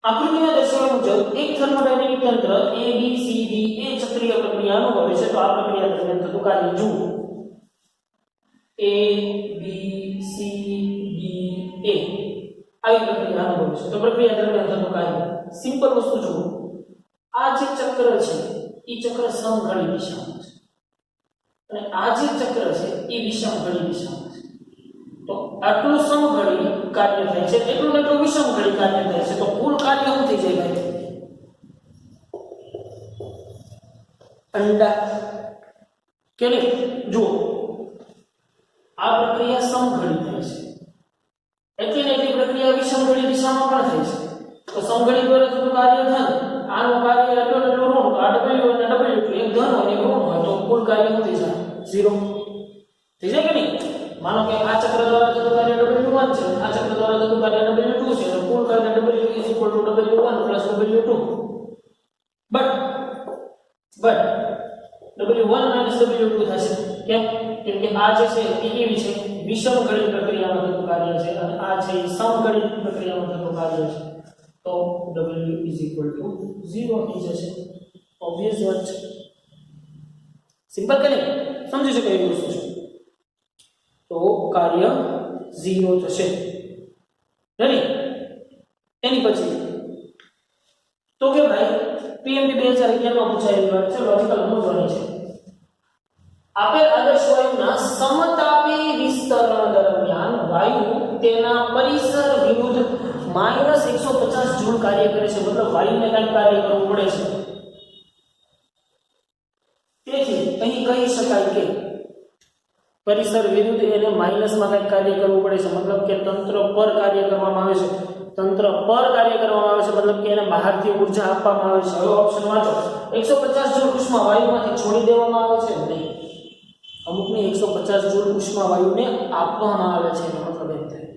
આકૃતિમાં દર્શાવ્યા મુજબ એક થર્મોડાયનેમિક તંત્ર A B C D એ ચક્રીય પ્રક્રિયા અનુભવે છે. તો આ પ્રક્રિયા દરમિયાન થતું કાર્ય જુઓ. A B C D A આવી પ્રક્રિયા અનુભવે છે. તો પ્રક્રિયા દરમિયાન થતું કાર્ય સિમ્પલ વસ્તુ જુઓ. આ જે ચક્ર છે એ ચક્ર સમઘડી દિશામાં છે અને આ જે ચક્ર છે એ વિષમઘડી દિશામાં છે. તો આટલું સમઘડી કાર્ય થાય છે, એટલું ને એટલું વિષમઘડી કાર્ય થાય છે. તો કુલ કાર્ય શું થઈ જાય ભાઈ? અંડા કે નહીં? જુઓ આ પ્રક્રિયા સમઘડી થાય છે, એટલી ને એટલી પ્રક્રિયા વિષમઘડી દિશામાં પણ થાય છે. તો સમઘડી દ્વારા થતું કાર્ય ધન, આનું કાર્ય એટલું ને એટલું ઋણ. આ W અને W એટલે એક ધન હોય એક ઋણ હોય. તો કુલ કાર્ય શું થઈ જાય? 0 થઈ જાય કે નહીં? માનો કે આ ચક્ર દ્વારા થતું કાર્ય W1 છે, આ ચક્ર દ્વારા થતું કાર્ય W2 છે. તો કુલ કાર્ય W = W1 + W2. But W1 - W2 થશે. કેમ? કેમ કે આ જે છે એ કેવી છે? વિષમઘડી પ્રક્રિયામાં થતું કાર્ય છે અને આ છે સમઘડી પ્રક્રિયામાં થતું કાર્ય છે. તો W = 0 થઈ જશે. ઓબ્વિયસ વાત છે. સિમ્પલ કે નહીં? સમજી શકો એવી વસ્તુ છે. તો કાર્ય 0 થશે. રેડી? એની પછી તો કે ભાઈ પીએમડી 2011 માં પૂછાયેલી વાત છે, લોજિકલ સમજવાની છે. આપેલ આદર્શ વાયુના સમતાપી વિસ્તરણ દરમિયાન વાયુ તેના પરિસર વિરુદ્ધ -150 જૂલ કાર્ય કરે છે. મતલબ વાયુને કંઈક કાર્ય કરવું પડે છે. તેથી અહીં કહી શકાય કે પરિસર વિરુદ્ધ એને માઈનસમાં કંઈક કાર્ય કરવું પડે છે. મતલબ કે તંત્ર પર કાર્ય કરવામાં આવે છે. તંત્ર પર કાર્ય કરવામાં આવે છે મતલબ કે એને બહારથી ઊર્જા આપવામાં આવે છે. હવે ઓપ્શન વાંચો. 150 જૂલ ઉષ્મા વાયુમાંથી છોડી દેવામાં આવે છે નહીં. અમુકને 150 જૂલ ઉષ્મા વાયુને આપવામાં આવે છે. એનો મતલબ એમ થાય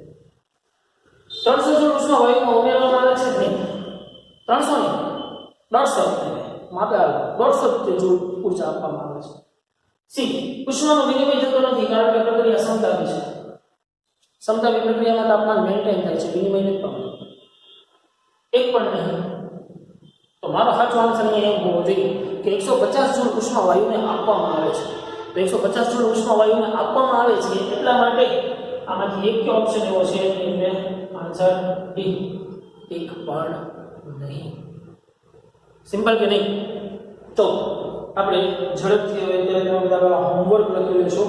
300 જૂલ ઉષ્મા વાયુમાં ઉમેરવામાં આવે છે નહીં. 300 નહીં, 150 માપે આવે 150 જૂલ ઊર્જા આપવામાં આવે છે. સી ઉષ્માનો વિનિમય થતો નથી કારણ કે પ્રક્રિયા સમતાપી છે. સમતાપી પ્રક્રિયામાં તાપમાન મેન્ટેન થાય છે, વિનિમય નથી પામતું. એક પણ નહીં. તો મારો સાચો આન્સર અહીંયા એમ હોવો જોઈએ કે 150 જૂલ ઉષ્મા વાયુને આપવામાં આવે છે. તો 150 જૂલ ઉષ્મા વાયુને આપવામાં આવે છે એટલા માટે આમાંથી એક કે ઓપ્શન એવો છે એટલે આન્સર ડી. એક પણ નહીં. સિમ્પલ કે નહીં? તો આપણે ઝડપથી હવે ત્યારે તમે બધા હોમવર્ક લખી લેશો.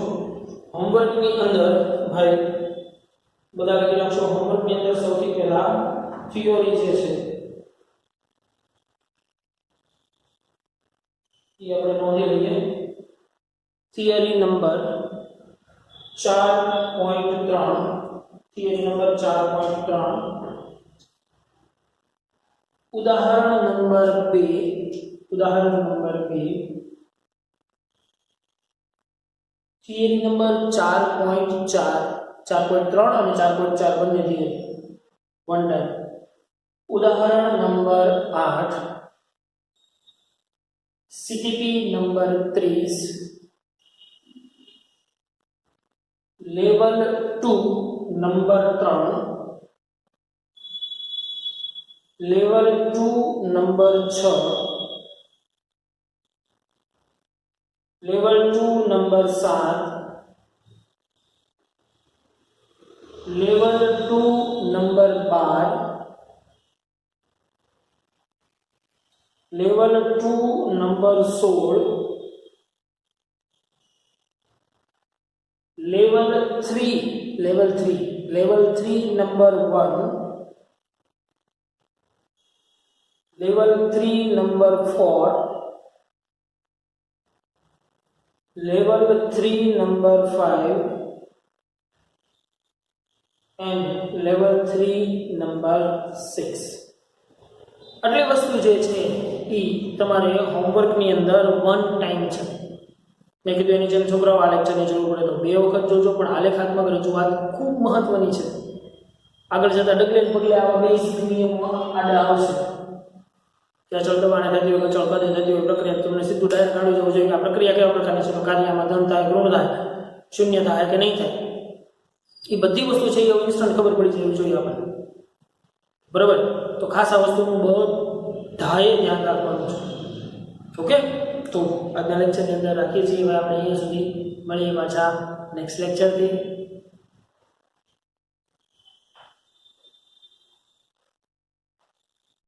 હોમવર્કની અંદર ભાઈ બધા લખી નાખશો. હોમવર્કની અંદર સૌથી પહેલા થિયોરી જે છે એ આપણે નોંધી લઈએ. થિયરી નંબર 4.3 થિયરી નંબર 4.3 ઉદાહરણ નંબર 2 થિયરી નંબર 4.3 અને 4.4 બંને થિયરી વન ટાઈમ. ઉદાહરણ number 8 CTP number 30 level 2 number 3 level 2 number 6 level 2 number 7 level 2 number 12 level 2 number 16 level 3 number 1 level 3 number 4 level 3 number 5 and level 3 number 6. આટલી વસ્તુ જે છે એ તમારે હોમવર્કની અંદર વન ટાઈમ છે. મેં કીધું એની જેમ છોકરાઓ આ લેક્ચરની જરૂર પડે તો 2 વખત જોજો, પણ આલેખાત્મક રજૂઆત ખૂબ મહત્વની છે. આગળ જતા ડગલે પગલે આવા બેઝિક નિયમો આડા આવશે કે અચળ દબાણે થતી હોય અચળ કદે થતી હોય પ્રક્રિયા તમને સીધું ડાયરેક્ટ કાઢી જવું જોઈએ કે આ પ્રક્રિયા કેવા પ્રકારની છે, કાર્યમાં ધન થાય, ઋણ થાય, શૂન્ય થાય કે નહીં થાય, એ બધી વસ્તુ છે એ ઇન્સ્ટન્ટ ખબર પડી જવી જોઈએ આપણને, બરાબર. તો ખાસ આ વસ્તુનું બધાએ ધ્યાન રાખવાનું છે. ઓકે, તો આજના લેક્ચરની અંદર રાખીએ છીએ. હવે આપણે અહીંયા સુધી મળીએ પાછા નેક્સ્ટ લેક્ચરથી.